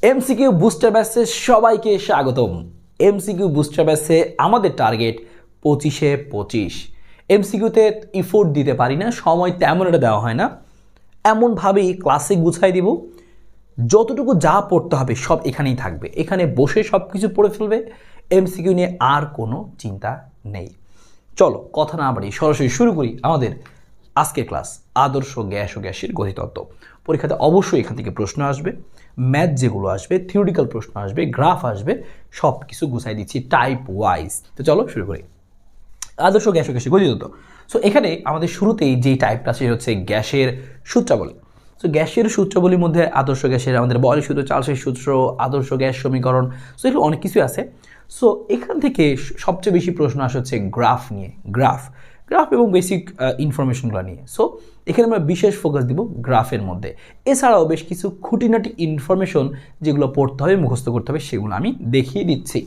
MCQ booster ব্যাচে সবাইকে স্বাগতম। এমসিকিউ বুস্টার ব্যাচে আমাদের টার্গেট 25-এ 25। এমসিকিউতে ইফোর্ট দিতে পারি না, সময় তেমন এটা দেওয়া হয় না, এমনভাবেই ক্লাসে গুছাই দিব। যতটুকু যা পড়তে হবে সব এখানেই থাকবে, এখানে বসে সব কিছু পড়ে ফেলবে। এমসিকিউ নিয়ে আর কোনো চিন্তা নেই। চলো কথা না বাড়ি সরাসরি শুরু করি আমাদের আজকের ক্লাস। আদর্শ গ্যাস ও গ্যাসের গতিতত্ত্ব পরীক্ষাতে অবশ্যই এখান থেকে প্রশ্ন আসবে, ম্যাথ যেগুলো আসবে, থিওরিটিক্যাল প্রশ্ন আসবে, গ্রাফ আসবে, সব কিছু গুছাই দিচ্ছি টাইপ ওয়াইজ। তো চলো শুরু করি। আদর্শ গ্যাস ও গ্যাসের গতিতত্ত্ব। সো এখানে আমাদের শুরুতেই যেই টাইপটা আছে হচ্ছে গ্যাসের সূত্রাবলী। সো গ্যাসের সূত্রাবলীর মধ্যে আদর্শ গ্যাসের আমাদের বয়লের সূত্র, চার্লসের সূত্র, আদর্শ গ্যাস সমীকরণ, সো এগুলো অনেক কিছু আছে। সো এখান থেকে সবচেয়ে বেশি প্রশ্ন আসে হচ্ছে গ্রাফ নিয়ে, গ্রাফ এবং বেসিক ইনফরমেশনগুলো নিয়ে। সো এখানে আমরা বিশেষ ফোকাস দিব গ্রাফের মধ্যে। এছাড়াও বেশ কিছু খুঁটিনাটি ইনফরমেশন যেগুলো পড়তে হবে, মুখস্থ করতে হবে, সেগুলো আমি দেখিয়ে দিচ্ছি।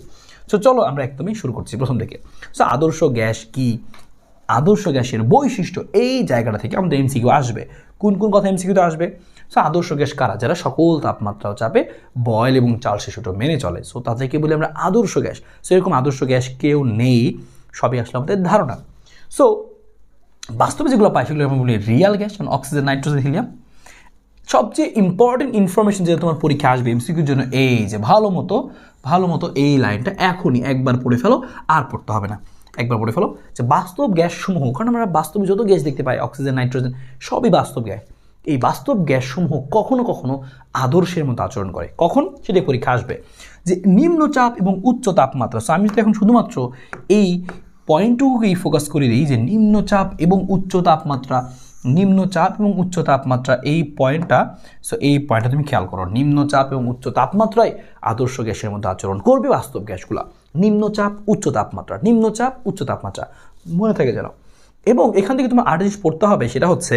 সো চলো আমরা একদমই শুরু করছি প্রথম থেকে। সো আদর্শ গ্যাস কি, আদর্শ গ্যাসের বৈশিষ্ট্য, এই জায়গাটা থেকে আমাদের এমসিকিউ আসবে। কোন কোন কথা এমসিকিউতে আসবে? সো আদর্শ গ্যাস কারা? যারা সকল তাপমাত্রা ও চাপে বয়েল এবং চার্লসের সূত্র মেনে চলে। সো তাদেরকে বলি আমরা আদর্শ গ্যাস। সো এরকম আদর্শ গ্যাস কেউ নেই, সবই আসলে আমাদের ধারণা। সো বাস্তবে যেগুলো পাই সেগুলো আমরা বলি Real gas, oxygen, nitrogen, helium. সবচেয়ে ইম্পর্টেন্ট ইনফরমেশন যেটা তোমার পরীক্ষা আসবে এমসিকিউর জন্য, এই যে ভালো মতো এই লাইনটা এখনই একবার পড়ে ফেলো, আর পড়তে হবে না। একবার পড়ে ফেলো যে বাস্তব গ্যাসসমূহ, কারণ আমরা বাস্তবে যত গ্যাস দেখতে পাই, অক্সিজেন, নাইট্রোজেন, সবই বাস্তব গ্যাস। এই বাস্তব গ্যাসসমূহ কখনো কখনো আদর্শের মতো আচরণ করে। কখন? সেটাই পরীক্ষা আসবে যে নিম্নচাপ এবং উচ্চ তাপমাত্রা। সো আমি যদি এখন শুধুমাত্র এই পয়েন্টটুকুকেই ফোকাস করে দিই যে নিম্নচাপ এবং উচ্চ তাপমাত্রা, নিম্নচাপ এবং উচ্চ তাপমাত্রা, এই পয়েন্টটা। সো এই পয়েন্টটা তুমি খেয়াল করো, নিম্নচাপ এবং উচ্চ তাপমাত্রায় আদর্শ গ্যাসের মধ্যে আচরণ করবে বাস্তব গ্যাসগুলো। নিম্নচাপ উচ্চ তাপমাত্রা, নিম্নচাপ উচ্চ তাপমাত্রা, মনে থাকে যেন। এবং এখান থেকে তোমার আরেকটা জিনিস পড়তে হবে, সেটা হচ্ছে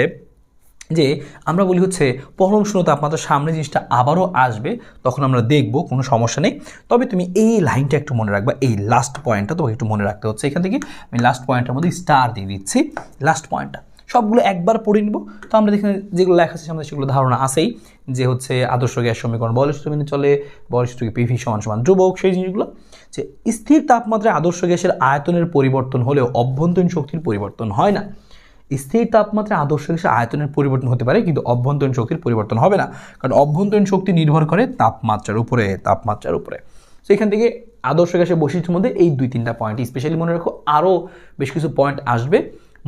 যে আমরা বলি হচ্ছে পরম শূন্য তাপমাত্রা, সামনে জিনিসটা আবারও আসবে, তখন আমরা দেখব, কোনো সমস্যা নেই। তবে তুমি এই লাইনটা একটু মনে রাখবা, এই লাস্ট পয়েন্টটা তোমাকে একটু মনে রাখতে হচ্ছে। এখান থেকে আমি লাস্ট পয়েন্টের মধ্যে স্টার দিয়ে দিচ্ছি। লাস্ট পয়েন্টটা সবগুলো একবার পড়ে নিব। তো আমরা দেখেন যেগুলো লেখা আছে আমাদের সেগুলো ধারণা আছেই, যে হচ্ছে আদর্শ গ্যাস সমীকরণ বয়লের সূত্র মেনে চলে, বয়লের সূত্রকে পিভি সমান সমান ধ্রুবক, সেই জিনিসগুলো। যে স্থির তাপমাত্রায় আদর্শ গ্যাসের আয়তনের পরিবর্তন হলেও অভ্যন্তরীণ শক্তির পরিবর্তন হয় না। স্থির তাপমাত্রায় আদর্শ গ্যাসের আয়তনের পরিবর্তন হতে পারে, কিন্তু অভ্যন্তরীণ শক্তির পরিবর্তন হবে না, কারণ অভ্যন্তরীণ শক্তি নির্ভর করে তাপমাত্রার উপরে। তো এখান থেকে আদর্শ গ্যাসের বৈশিষ্ট্যের মধ্যে এই 2-3টা পয়েন্ট স্পেশালি মনে রাখো। আরও বেশ কিছু পয়েন্ট আসবে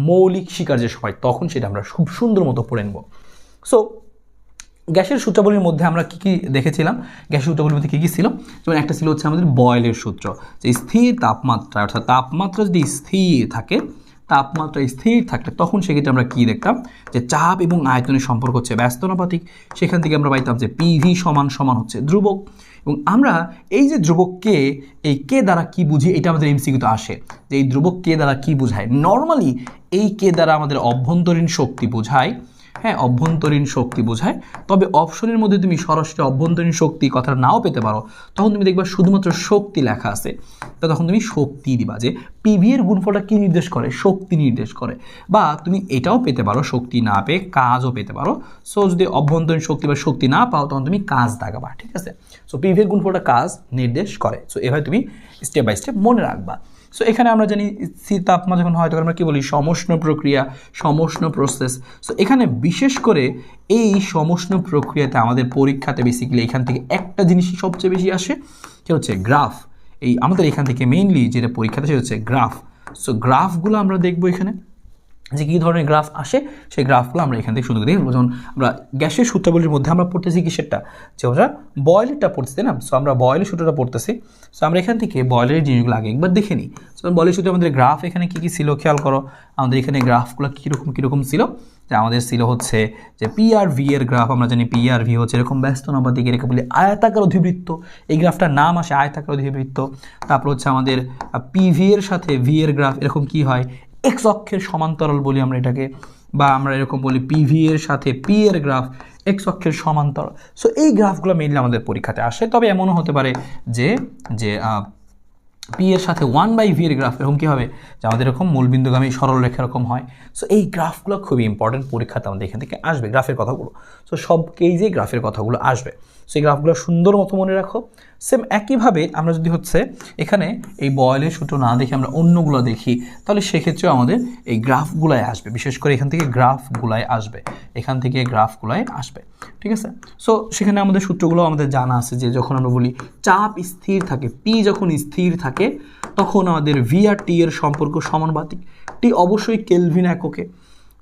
মৌলিক শিকার যে সময়, তখন সেটা আমরা খুব সুন্দর মতো পড়ে নেব। সো গ্যাসের সূত্রাবলীর মধ্যে আমরা কী কী দেখেছিলাম, গ্যাসের সূত্রাবলীর মধ্যে কী কী ছিল? যেমন একটা ছিল হচ্ছে আমাদের বয়েলের সূত্র, যে স্থির তাপমাত্রা, অর্থাৎ তাপমাত্রা যদি স্থির থাকে, তাপমাত্রা স্থির থাকলে তখন সেক্ষেত্রে আমরা কী দেখতাম, যে চাপ এবং আয়তনের সম্পর্ক হচ্ছে ব্যস্তানুপাতিক। সেখান থেকে আমরা পাইতাম যে পিভি সমান সমান হচ্ছে ধ্রুবক। এবং আমরা এই যে ধ্রুবককে, এই কে দ্বারা কি বুঝি, এটা আমাদের এমসিকিউতে আসে, যে এই ধ্রুবক কে দ্বারা কি বোঝায়। নর্মালি এই কে দ্বারা আমাদের অভ্যন্তরীণ শক্তি বোঝায়, হ্যাঁ, অভ্যন্তরীণ শক্তি বোঝায়। তবে অপশনের মধ্যে তুমি সরাসরি অভ্যন্তরীণ শক্তি কথাটা নাও পেতে পারো, তখন তুমি দেখবা শুধুমাত্র শক্তি লেখা আছে, তো তখন তুমি শক্তি দিবা, যে পিভি এর গুণফলটা কি নির্দেশ করে, শক্তি নির্দেশ করে। বা তুমি এটাও পেতে পারো, শক্তি না পেয়ে কাজও পেতে পারো। সো যদি অভ্যন্তরীণ শক্তি বা শক্তি না পাও, তখন তুমি কাজ দাগাবা, ঠিক আছে। সো পিভি এর গুণফলটা কাজ নির্দেশ করে। সো এভাবে তুমি স্টেপ বাই স্টেপ মনে রাখবা। সো এখানে আমরা জানি স্থির তাপমাত্রা যখন হয় তখন আমরা কী বলি, সমষ্ণ প্রক্রিয়া, সমষ্ণ প্রসেস। সো এখানে বিশেষ করে এই সমষ্ণ প্রক্রিয়াতে আমাদের পরীক্ষাতে বেসিক্যালি এখান থেকে একটা জিনিসই সবচেয়ে বেশি আসে, সেটা হচ্ছে গ্রাফ। এই আমাদের এখান থেকে মেইনলি যেটা পরীক্ষাতে সেটা হচ্ছে গ্রাফ। সো গ্রাফগুলো আমরা দেখবো এখানে, যে কী ধরনের গ্রাফ আসে, সেই গ্রাফগুলো আমরা এখান থেকে সুন্দর করে দেখবো। যেমন আমরা গ্যাসের সূত্রাবলীর মধ্যে আমরা পড়তেছি কিসেরটা, যে আমরা বয়েলেরটা পড়তেছি না। সো আমরা বয়েলের সূত্রটা পড়তেছি। সো আমরা এখান থেকে বয়েলের জিনিসগুলো আগে একবার দেখে নিই। সো বয়েলের সূত্রে আমাদের গ্রাফ এখানে কী কী ছিল খেয়াল করো। আমাদের এখানে গ্রাফগুলো কীরকম ছিল, যে আমাদের ছিল হচ্ছে যে PRV এর গ্রাফ। আমরা জানি PRV হচ্ছে এরকম ব্যস্তানুপাতিক, এরকম বলি আয়তাকার অধিবৃত্ত। এই গ্রাফটার নাম আসে আয়তাকার অধিবৃত্ত। তারপর হচ্ছে আমাদের PV এর সাথে V এর গ্রাফ এরকম কি হয়, এক্স অক্ষের সমান্তরাল বলি আমরা এটাকে, বা আমরা এরকম বলি পিভি এর সাথে পি এর গ্রাফ এক্স অক্ষের সমান্তরাল। সো এই গ্রাফগুলো মেইনলি আমাদের পরীক্ষাতে আসে। তবে এমনও হতে পারে যে পি এর সাথে 1/v এর গ্রাফ এরকম কী হবে, যে আমাদের এরকম মূলবিন্দুগামী সরল রেখা এরকম হয়। সো এই গ্রাফগুলো খুবই ইম্পর্টেন্ট, পরীক্ষাতে আমাদের এখান থেকে আসবে গ্রাফের কথাগুলো। সো সব কেজে গ্রাফের কথাগুলো আসবে। সেই গ্রাফগুলো সুন্দর মতো মনে রাখো। সেম একইভাবে আমরা যদি হচ্ছে এখানে এই বয়েলের সূত্র না দেখে আমরা অন্যগুলো দেখি, তাহলে সেক্ষেত্রেও আমাদের এই গ্রাফগুলাই আসবে, বিশেষ করে এখান থেকে গ্রাফগুলাই আসবে, এখান থেকে গ্রাফগুলাই আসবে, ঠিক আছে। সো সেখানে আমাদের সূত্রগুলো আমাদের জানা আছে যে যখন আমরা বলি চাপ স্থির থাকে, পি যখন স্থির থাকে তখন আমাদের ভি আর টি এর সম্পর্ক সমানুপাতিক, টি অবশ্যই কেলভিন এককে।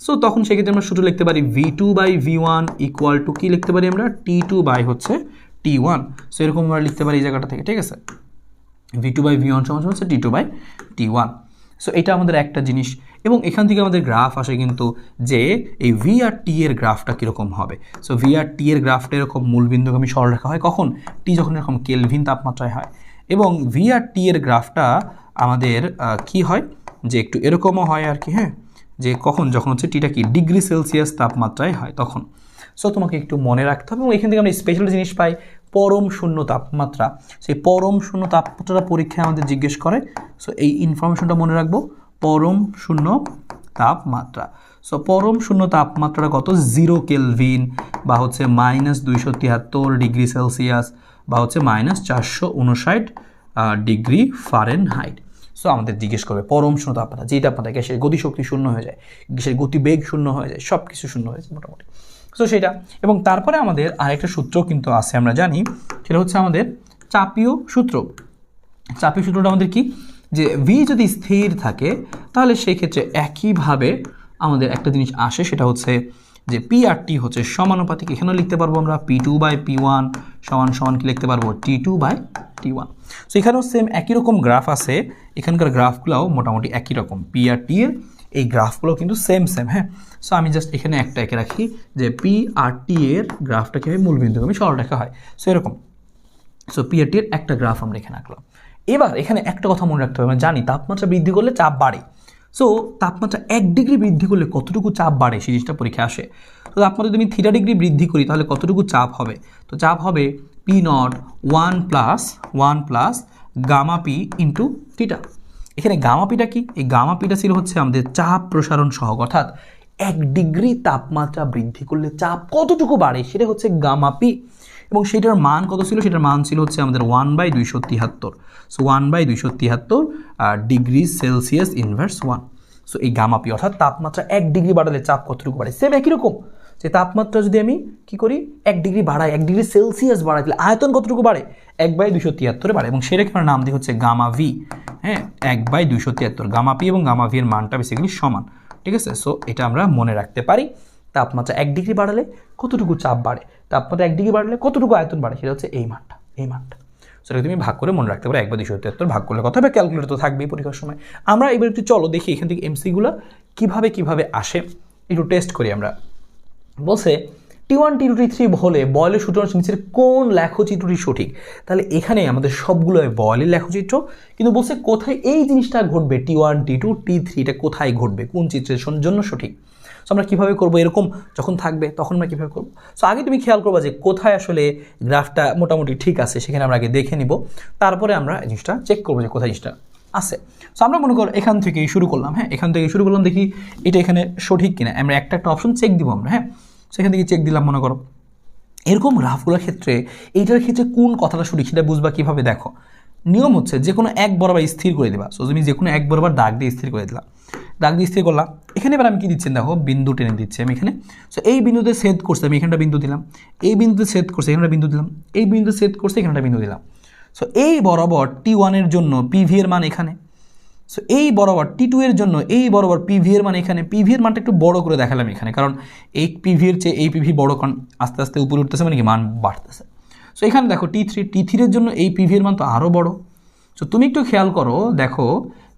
সো তখন সেক্ষেত্রে আমরা সূত্র লিখতে পারি V2/V1 ইকুয়াল টু কি লিখতে পারি আমরা T2 বাই হচ্ছে T1। সো এরকম আমরা লিখতে পারি এই জায়গাটা থেকে, ঠিক আছে। V2/V1 সমান হচ্ছে T2/T1। সো এটা আমাদের একটা জিনিস, এবং এখান থেকে আমাদের গ্রাফ আসে কিন্তু যে এই ভি আর টি এর গ্রাফটা কীরকম হবে। সো ভি আর টি এর গ্রাফটা এরকম মূলবিন্দুগামী সরলরেখা হয় কখন, টি যখন এরকম কেলভিন তাপমাত্রায় হয়, এবং ভি আর টি এর গ্রাফটা আমাদের কি হয় যে একটু এরকমও হয় আর কি, হ্যাঁ, যে কখন যখন হচ্ছে টিটা কি ডিগ্রি সেলসিয়াস তাপমাত্রায় হয় তখন। সো তোমাকে একটু মনে রাখতে হবে, এবং এখান থেকে আমরা স্পেশাল জিনিস পাই পরম শূন্য তাপমাত্রা। সেই পরম শূন্য তাপমাত্রাটা পরীক্ষায় আমাদের জিজ্ঞেস করে। সো এই ইনফরমেশনটা মনে রাখবো, পরম শূন্য তাপমাত্রা। সো পরম শূন্য তাপমাত্রাটা কত, 0 কেলভিন বা হচ্ছে -273 ডিগ্রি সেলসিয়াস বা হচ্ছে -459 ডিগ্রি ফারেনহাইট। সো আমাদের জিজ্ঞেস করবে পরম শূন্য তাপমাত্রা, যেই তাপমাত্রা গ্যাসের গতিশক্তি শূন্য হয়ে যায়, গ্যাসের গতিবেগ শূন্য হয়ে যায়, সব কিছু শূন্য হয়ে যায় মোটামুটি। সো সেটা, এবং তারপরে আমাদের আরেকটা সূত্র কিন্তু আছে আমরা জানি, সেটা হচ্ছে আমাদের চাপীয় সূত্র। চাপীয় সূত্রটা আমাদের কি, যে ভি যদি স্থির থাকে তাহলে সেই ক্ষেত্রে একইভাবে আমাদের একটা জিনিস আসে, সেটা হচ্ছে যে পি আর টি হচ্ছে সমানুপাতিক। এখানেও লিখতে পারবো আমরা P2/P1 সমান সমান কি লিখতে পারবো T2/T1। সো এখানেও সেম একই রকম গ্রাফ আছে, এখানকার গ্রাফগুলোও মোটামুটি একই রকম, পি আর টি এর এই গ্রাফগুলো কিন্তু সেম, হ্যাঁ। সো আমি জাস্ট এখানে একটা একে রাখি যে পি আর টি এর গ্রাফটা কীভাবে মূলবিন্দুগামী সরলরেখা হয়। সো এরকম, সো পি আর টি এর একটা গ্রাফ আমরা এখানে আঁকলাম। এবার এখানে একটা কথা মনে রাখতে হবে, আমরা জানি তাপমাত্রা বৃদ্ধি করলে চাপ বাড়ে। সো তাপমাত্রা 1 ডিগ্রি বৃদ্ধি করলে কতটুকু চাপ বাড়ে সেই জিনিসটা পরীক্ষা আসে। তো তাপমাত্রা যদি আমি 3 ডিগ্রি বৃদ্ধি করি তাহলে কতটুকু চাপ হবে, তো চাপ হবে P0 1 plus gamma P into টিটা। এখানে গামা পিটা কি, এই গামা পিটা ছিল হচ্ছে আমাদের চাপ প্রসারণ সহগ, অর্থাৎ 1 ডিগ্রি তাপমাত্রা বৃদ্ধি করলে চাপ কতটুকু বাড়ে সেটা হচ্ছে গামা পি, এবং সেটার মান কত ছিল, সেটার মান ছিল হচ্ছে আমাদের 1/273। So 1/273 degree Celsius inverse 1। So এই গামা পি অর্থাৎ তাপমাত্রা 1 ডিগ্রি বাড়ালে চাপ কতটুকু বাড়ে, সেম একই রকম যে তাপমাত্রা যদি আমি কি করি 1 ডিগ্রি বাড়াই, 1 ডিগ্রি সেলসিয়াস বাড়াই, তাহলে আয়তন কতটুকু বাড়ে, 1/273 বাড়ে, এবং সেটাকে আমরা নাম দিই হচ্ছে গামা ভি, হ্যাঁ, 1/273 গামা পি, এবং গামা ভি এর মানটা বেসিক্যালি সমান, ঠিক আছে। সো এটা আমরা মনে রাখতে পারি, তাপমাত্রা 1 ডিগ্রি বাড়ালে কতটুকু চাপ বাড়ে, তাপমাত্রা 1 ডিগ্রি বাড়লে কতটুকু আয়তন বাড়ে, সেটা হচ্ছে এই মানটা, এই মানটা। সেটা তুমি ভাগ করে মনে রাখতে পারো, 1/273 ভাগ করলে কথা হবে, ক্যালকুলেটর তো থাকবেই পরীক্ষার সময়। আমরা এবার একটু চলো দেখি এখান থেকে এমসিগুলো কীভাবে আসে, একটু টেস্ট করি আমরা। বলছে T1 T2 T3 হলে বয়েলের সূত্র নিচের কোন লেখচিত্রটি সঠিক। তাহলে এখানে আমাদের সবগুলো বয়েলের লেখচিত্র, কিন্তু বলছে কোথায় এই জিনিসটা ঘটবে, T1 T2 T3 এটা কোথায় ঘটবে, কোন চিত্রের জন্য সঠিক। সো আমরা কীভাবে করবো, এরকম যখন থাকবে তখন আমরা কীভাবে করবো। সো আগে তুমি খেয়াল করবা যে কোথায় আসলে গ্রাফটা মোটামুটি ঠিক আছে, সেখানে আমরা আগে দেখে নিব, তারপরে আমরা এই জিনিসটা চেক করবো যে কোথায় জিনিসটা আছে। সো আমরা মনে করো এখান থেকেই শুরু করলাম, হ্যাঁ, এখান থেকে শুরু করলাম, দেখি এটা এখানে সঠিক কিনা, আমরা একটা অপশন চেক দিব আমরা, হ্যাঁ। সেখান থেকে চেক দিলাম, মনে করো এরকম গ্রাফগুলোর ক্ষেত্রে এইটার ক্ষেত্রে কোন কথাটা সঠিক সেটা বুঝবা কীভাবে, দেখো নিয়ম হচ্ছে যে কোনো এক বরাবর স্থির করে দেবা। সো তুমি যে কোনো এক বরাবর দাগ দিয়ে স্থির করে দিলাম, দাগ দিয়ে স্থির করলাম। এখানে এবার আমি কী দিচ্ছি, দেখো বিন্দু টেনে দিচ্ছি আমি এখানে। সো এই বিন্দুতে ছেদ করছে, আমি এখানটা বিন্দু দিলাম, এই বিন্দুতে ছেদ করছে, এখানটা বিন্দু দিলাম, এই বিন্দুতে ছেদ করছে, এখানটা বিন্দু দিলাম। সো এই বরাবর T1 এর জন্য পিভি এর মান এখানে, সো এই বরাবর T2 এর জন্য এই বরাবর পিভি এর মান এখানে। পিভি এর মানটা একটু বড় করে দেখালাম এখানে, কারণ এই পিভি এর চেয়ে এই পিভি বড়, কারণ আস্তে আস্তে উপরে উঠতেছে, মানে কি মান বাড়তেছে। সো এখানে দেখো T3 এর জন্য এই পিভি এর মান তো আরও বড়। সো তুমি একটু খেয়াল করো, দেখো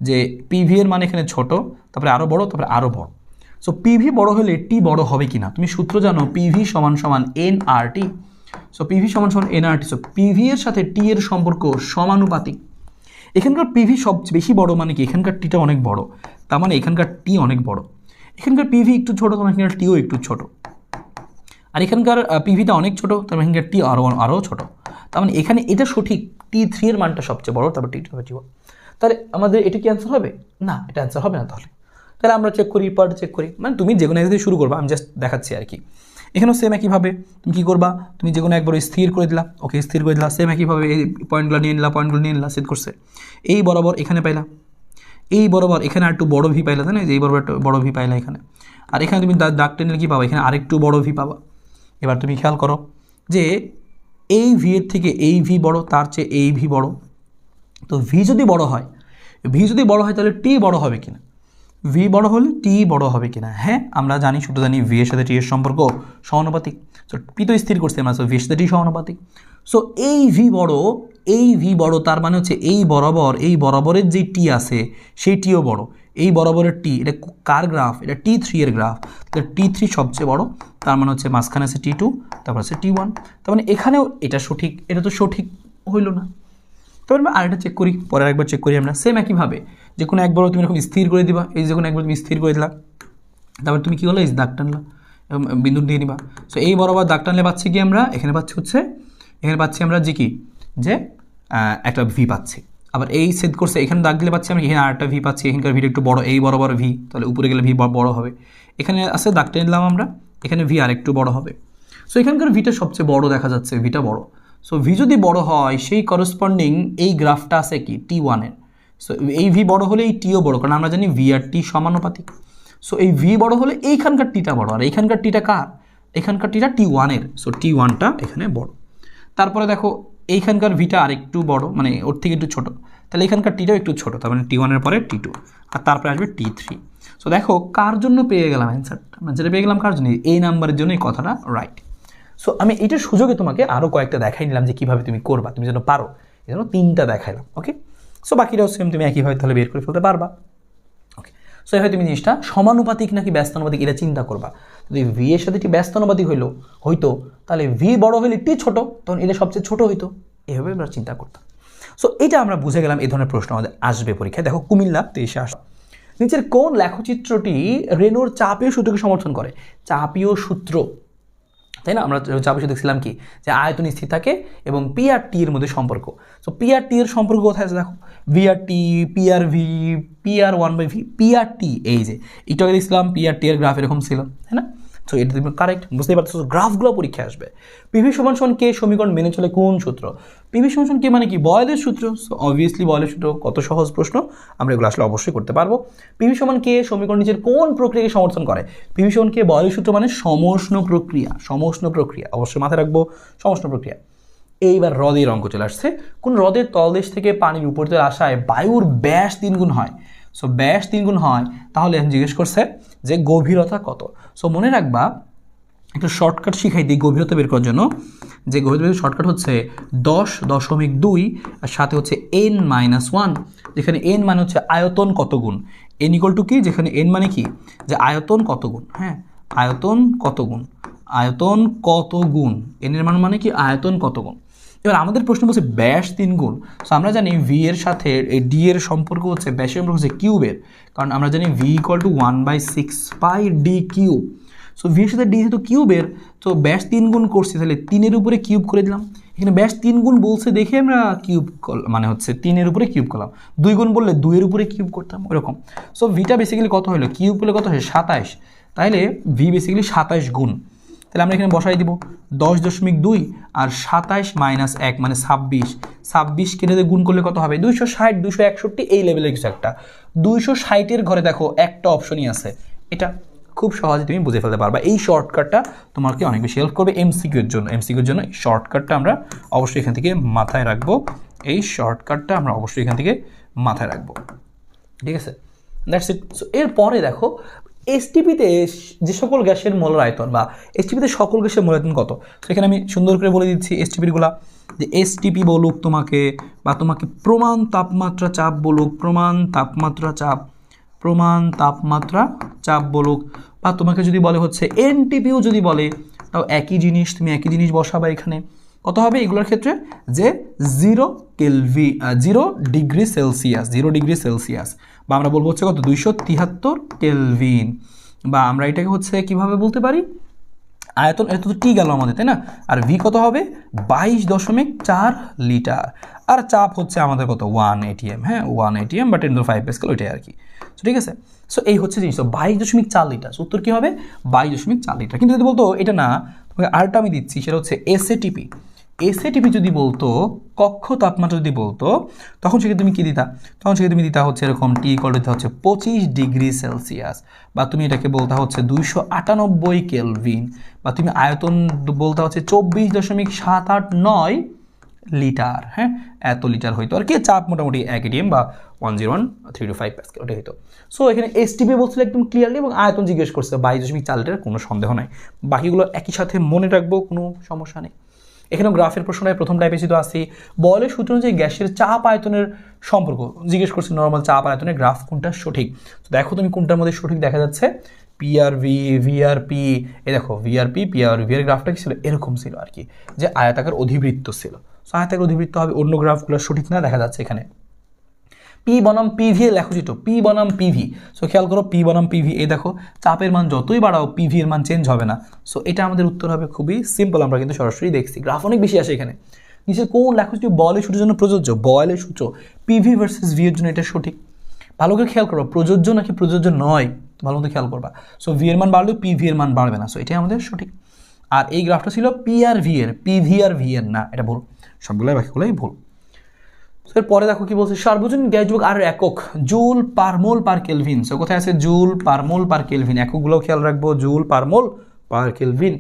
যে পিভি এর মান এখানে ছোট, তারপরে আরও বড়, তারপরে আরও বড়। সো পিভি বড় হলে টি বড় হবে কিনা, তুমি সূত্র জানো পিভি সমান সমান এনআরটি। সো পিভি সমান সমান এনআরটি। সো পিভি এর সাথে টি এর সম্পর্ক সমানুপাতিক। এখানকার পিভি সবচেয়ে বেশি বড়, মানে কি এখানকার টিটা অনেক বড়, তার মানে এখানকার টি অনেক বড়। এখানকার পিভি একটু ছোটো, তার মানে এখানকার টিও একটু ছোট। আর এখানকার পিভিটা অনেক ছোটো, তার মানে এখানকার টি আরও ছোটো। তার মানে এখানে এটা সঠিক, T3 এর মানটা সবচেয়ে বড়, তারপর T2 হবে T1। তাহলে আমাদের এটা কি অ্যান্সার হবে না, এটা অ্যান্সার হবে না। তাহলে আমরা চেক করি, পার্ট চেক করি, মানে তুমি যে কোনো একদিকে শুরু করবো, আমি জাস্ট দেখাচ্ছি আর কি। এখানেও সেম একইভাবে তুমি কী করবা, তুমি যে কোনো একবার স্থির করে দিলা, ওকে স্থির করে দিলা, সেম একইভাবে এই পয়েন্টগুলো নিয়ে নিলা সেট করছে, এই বরাবর এখানে পাইলা, এই বরাবর এখানে আর একটু বড় ভি পাইলা, তাই না, যে এই বরাবর একটু বড় ভি পাইলা এখানে, আর এখানে তুমি দাগ টেনে কী পাবা, এখানে আরেকটু বড় ভি পাবা। এবার তুমি খেয়াল করো যে এই ভি এর থেকে এই ভি বড়, তার চেয়ে এই ভি বড়, তো ভি যদি বড় হয় তাহলে টি বড় হবে কিনা, ভি বড় হলে টি বড় হবে কিনা। হ্যাঁ, আমরা জানি, ছোটো জানি ভি এর সাথে টি এর সম্পর্ক সমানুপাতিক। সো পি তো স্থির করছি আমরা, সো ভি এর সাথে টি সমানুপাতিক। সো এই ভি বড়, তার মানে হচ্ছে এই বরাবরের যে টি আছে সেই টিও বড়, এই বরাবরের টি, এটা কার গ্রাফ, এটা T3 এর গ্রাফ, তো T3 সবচেয়ে বড়, তার মানে হচ্ছে মাঝখানে আছে T2, তারপর আছে T1, তার মানে এখানেও এটা সঠিক, এটা তো সঠিক হইল না। তারপর আমরা আরেকটা চেক করি, পরে একবার চেক করি আমরা, সেম একইভাবে যে কোনো একবার তুমি এরকম স্থির করে দিবা, এই যে কোনো একবার তুমি স্থির করে দিলা, তারপর তুমি কী হলো, এই দাগ টানলা, বিন্দু দিয়ে নিবা। সো এই বরাবর দাগ টানলে পাচ্ছি কি আমরা, এখানে পাচ্ছি আমরা যে কি, যে একটা ভি পাচ্ছি। আবার এই সেট করছে, এখানে দাগ দিলে পাচ্ছি আমরা এখানে আরেকটা ভি পাচ্ছি, এখানকার ভিটা একটু বড়, এই বরাবর ভি, তাহলে উপরে গেলে ভি বড় হবে। এখানে আছে দাগ টেনে নিলাম আমরা, এখানে ভি আরেকটু বড় হবে। সো এখানকার ভিটা সবচেয়ে বড় দেখা যাচ্ছে, ভিটা বড়। সো ভি যদি বড় হয়, সেই করসপন্ডিং এই গ্রাফটা আছে কি T1 এর। সো এই ভি বড় হলে এই টিও বড়, কারণ আমরা জানি ভি আর টি সমানুপাতিক। সো এই ভি বড় হলে এইখানকার টিটা বড়, আর এইখানকার টিটা কার, এখানকার টিটা T1 এর। সো T1টা এখানে বড়। তারপরে দেখো এইখানকার ভিটা আরেকটু বড়, মানে ওর থেকে একটু ছোট, তাহলে এখানকার টিটাও একটু ছোট, তার মানে T1 এর পরে T2, আর তারপরে আসবে T3। সো দেখো কার জন্য পেয়ে গেলাম অ্যান্সারটা, মানে যেটা পেয়ে গেলাম কার জন্য, এই নাম্বারের জন্য এই কথাটা রাইট। সো আমি এটার সুযোগে তোমাকে আরও কয়েকটা দেখাই নিলাম যে কীভাবে তুমি করবা, তুমি যেন পারো, এই জন্য 3টা দেখাইলাম। ওকে, সো বাকিটাও সেম তুমি একইভাবে তাহলে বের করে ফেলতে পারবা। ওকে, সো এভাবে তুমি জিনিসটা সমানুপাতিক নাকি ব্যস্তানুপাতিক এটা চিন্তা করবা। যদি ভি এর সাথে টি ব্যস্তানুপাতিক হইতো তাহলে ভি বড় হলে টি ছোট, তখন এটা সবচেয়ে ছোট হইতো, এভাবে আমরা চিন্তা করতাম। সো এটা আমরা বুঝে গেলাম, এই ধরনের প্রশ্ন আমাদের আসবে পরীক্ষায়। দেখো কুমিল্লা 23-এ আসে, নিচের কোন লেখচিত্রটি রেনোর চাপীয় সূত্রকে সমর্থন করে, চাপীয় সূত্র, তাই না, আমরা চাপীয় সূত্র দেখছিলাম কি, যে আয়তন স্থির থাকে এবং পি আর টি এর মধ্যে সম্পর্ক। সো পি আর টি এর সম্পর্ক কোথায় আছে দেখো, ভি আর টি, P R V, P R 1/v, P R টি, এই যে একটু আগে দেখছিলাম পি আর টি এর গ্রাফ এরকম ছিল, তাই না। সো এটা তুমি কারেক্ট বুঝতেই পারছো, গ্রাফগুলো পরীক্ষায় আসবে। পিভি সমান কে সমীকরণ মেনে চলে কোন সূত্র, পিভি সমান কে মানে কি, বয়েলের সূত্র। সো অবভিয়াসলি বয়েলের সূত্র, কত সহজ প্রশ্ন, আমরা এগুলো আসলে অবশ্যই করতে পারবো। পিভি সমান কে সমীকরণ নিচের কোন প্রক্রিয়াকে সমর্থন করে, পিভি সমান কে বয়েলের সূত্র মানে সমষ্ণ প্রক্রিয়া, অবশ্যই মাথায় রাখবো সমষ্ণ প্রক্রিয়া। এইবার হ্রদের অঙ্ক চলে আসছে, কোন হ্রদের তলদেশ থেকে পানির উপরে আসায় বায়ুর ব্যাস 3 গুণ হয়। সো ব্যাস 3 গুণ হয়, তাহলে জিজ্ঞেস করছে যে গভীরতা কত। সো মনে রাখবা, একটা শর্টকাট শিখাই দিই গভীরতা বের করার জন্য, যে গভীরতা শর্টকাট হচ্ছে 10.2 আর সাথে হচ্ছে n-1, যেখানে n মানে হচ্ছে আয়তন কত গুণ, n ইকুয়াল টু কি, যেখানে n মানে কি, যে আয়তন কত গুণ, হ্যাঁ আয়তন কত গুণ, n এর মান মানে কি আয়তন কত গুণ। এবার আমাদের প্রশ্ন বলছে ব্যাস 3 গুণ। সো আমরা জানি ভি এর সাথে এই ডি এর সম্পর্ক হচ্ছে, ব্যাসের সম্পর্ক হচ্ছে কিউবের, কারণ আমরা জানি V equal to 1/6 pi D cube. So V এর সাথে ডি যেহেতু কিউবের, তো ব্যাস 3 গুণ করছি, তাহলে 3-এর উপরে কিউব করে দিলাম। এখানে ব্যাস 3 গুণ বলছে দেখে আমরা কিউব মানে হচ্ছে 3-এর উপরে কিউব করলাম, 2 গুণ বললে 2-এর উপরে কিউব করতাম ওরকম। সো ভিটা বেসিক্যালি কত হলো, কিউব করলে কত হয় 27, তাহলে ভি বেসিক্যালি 27 গুণ। তাহলে আমরা এখানে বসাই দিব 10.2 আর 27 - 1 মানে 26 কেটে গুণ করলে কত হবে, 260, 261, এই লেভেলের কিছু একটা। 260-এর ঘরে দেখো একটা অপশনই আছে, এটা খুব সহজে তুমি বুঝে ফেলতে পারবা। এই শর্টকাটটা তোমাকে অনেক বেশি হেল্প করবে এমসিকিউর জন্য। এই শর্টকাটটা আমরা অবশ্যই এখান থেকে মাথায় রাখবো, ঠিক আছে, দ্যাটস ইট। সো এরপরে দেখো এসটিপিতে যে সকল গ্যাসের মোলার আয়তন, বা এসটিপিতে সকল গ্যাসের মোলার আয়তন কত, সেখানে আমি সুন্দর করে বলে দিচ্ছি এসটিপিগুলা, যে এসটিপি বলুক তোমাকে, বা তোমাকে প্রমাণ তাপমাত্রা চাপ বলুক, বা তোমাকে যদি বলে হচ্ছে এনটিপিও যদি বলে, তাও একই জিনিস, তুমি একই জিনিস বসাবা এখানে। কত হবে এগুলোর ক্ষেত্রে, যে 0 ডিগ্রি সেলসিয়াস, বা আমরা বলবো হচ্ছে কত 273 কেলভিন, বা আমরা এটাকে হচ্ছে কিভাবে বলতে পারি, আয়তন, এটা তো টি গেল আমাদের, তাই না, আর ভি কত হবে 22.4 লিটার, আর চাপ হচ্ছে আমাদের কত 1 atm, হ্যাঁ 1 atm বা 10⁵ প্যাসকেল, ওইটাই আর কি। ঠিক আছে। সো এই হচ্ছে জিনিস, 22.4 লিটার। উত্তর কী হবে? 22.4 লিটার। কিন্তু যদি বলতো এটা না, তোমাকে আরেকটা আমি দিচ্ছি, সেটা হচ্ছে এসএটিপি। এসএটিপি যদি বলতো, কক্ষ তাপমাত্রা যদি বলতো, তখন সেক্ষেত্রে তুমি কী দিতা? তখন সেক্ষেত্রে তুমি দিতা হচ্ছে এরকম টি ইকুয়াল টু হচ্ছে 25 ডিগ্রি সেলসিয়াস, বা তুমি এটাকে বলতা হচ্ছে 298 কেলভিন, বা তুমি আয়তন বলতা হচ্ছে 24.789 লিটার। হ্যাঁ, এত লিটার হইতো আর কি। চাপ মোটামুটি 1 atm বা 101.325 প্যাসকেল, ওটাই হইতো। সো এখানে এসটিপি বলছিল একদম ক্লিয়ারলি, এবং আয়তন জিজ্ঞেস করছে 22.4 লিটার, কোনো সন্দেহ নাই। বাকিগুলো একই সাথে মনে রাখবো, কোনো সমস্যা নেই। এখানেও গ্রাফের প্রশ্নটায় প্রথম টাইপে যদি আসি, বয়লের সূত্র অনুযায়ী গ্যাসের চাপ আয়তনের সম্পর্ক জিজ্ঞেস করছে, নর্মাল চাপ আয়তনের গ্রাফ কোনটা সঠিক। তো দেখো তুমি কোনটার মধ্যে সঠিক দেখা যাচ্ছে, পিআরভি, ভিআরপি। এই দেখো ভিআরপি, পিআরভি এর গ্রাফটা কি ছিল? এরকম ছিল আর কি, যে আয়তাকার অধিবৃত্ত ছিল। সো আয়তাকার অধিবৃত্ত হবে, অন্য গ্রাফগুলো সঠিক না দেখা যাচ্ছে এখানে। পি বনাম পিভি এর লেখো চিত্র, পি বনাম পিভি। সো খেয়াল করো, পি বনাম পিভি, এই দেখো চাপের মান যতই বাড়াও পিভি এর মান চেঞ্জ হবে না। সো এটা আমাদের উত্তর হবে, খুবই সিম্পল, আমরা কিন্তু সরাসরি দেখছি। গ্রাফ অনেক বেশি আসে এখানে। নিচে কোন লেখো চিত্র বয়লের সূত্রের জন্য প্রযোজ্য? বয়লের সূত্র পিভি ভার্সেস ভি এর জন্য এটা সঠিক। ভালো করে খেয়াল করো, প্রযোজ্য নাকি প্রযোজ্য নয়, ভালো মতো খেয়াল করবা। সো ভি এর মান বাড়লেও পিভি এর মান বাড়বে না। সো এটাই আমাদের সঠিক। আর এই গ্রাফটা ছিল পি আর ভি এর, পিভি আর ভি এর না, এটা ভুল, সবগুলোই বাকিগুলোই ভুল। পরে দেখো কি বলছে, সার্বজনীন গ্যাস যুগ আর একক জুল পার মোল পার কেলভিন। সো কোথায় আছে? জুল পার মোল পার কেলভিন। এককগুলো খেয়াল রাখবো, জুল পার মোল পার কেলভিন।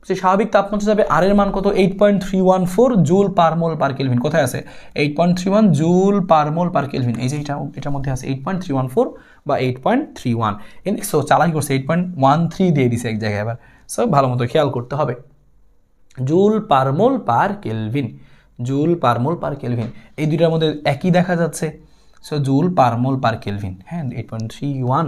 সে স্বাভাবিক তাপমাত্রা যাবে, আর এর মান কত? 8.314 জুল পার মোল পার কেলভিন। কোথায় আছে? 8.31 জুল পার মোল পার কেলভিন। এই যে এটার মধ্যে আছে 8.314 বা 8.31। সো চালাকি করছে, 8.13 দিয়ে দিছে এক জায়গায় আবার। সো ভালো মতো খেয়াল করতে হবে। জুল পার মোল পার কেলভিন, জুল পার মোল পার কেলভিন, এই দুইটার মধ্যে একই দেখা যাচ্ছে। সো জুল পার মোল পার কেলভিন, হ্যাঁ 8.31,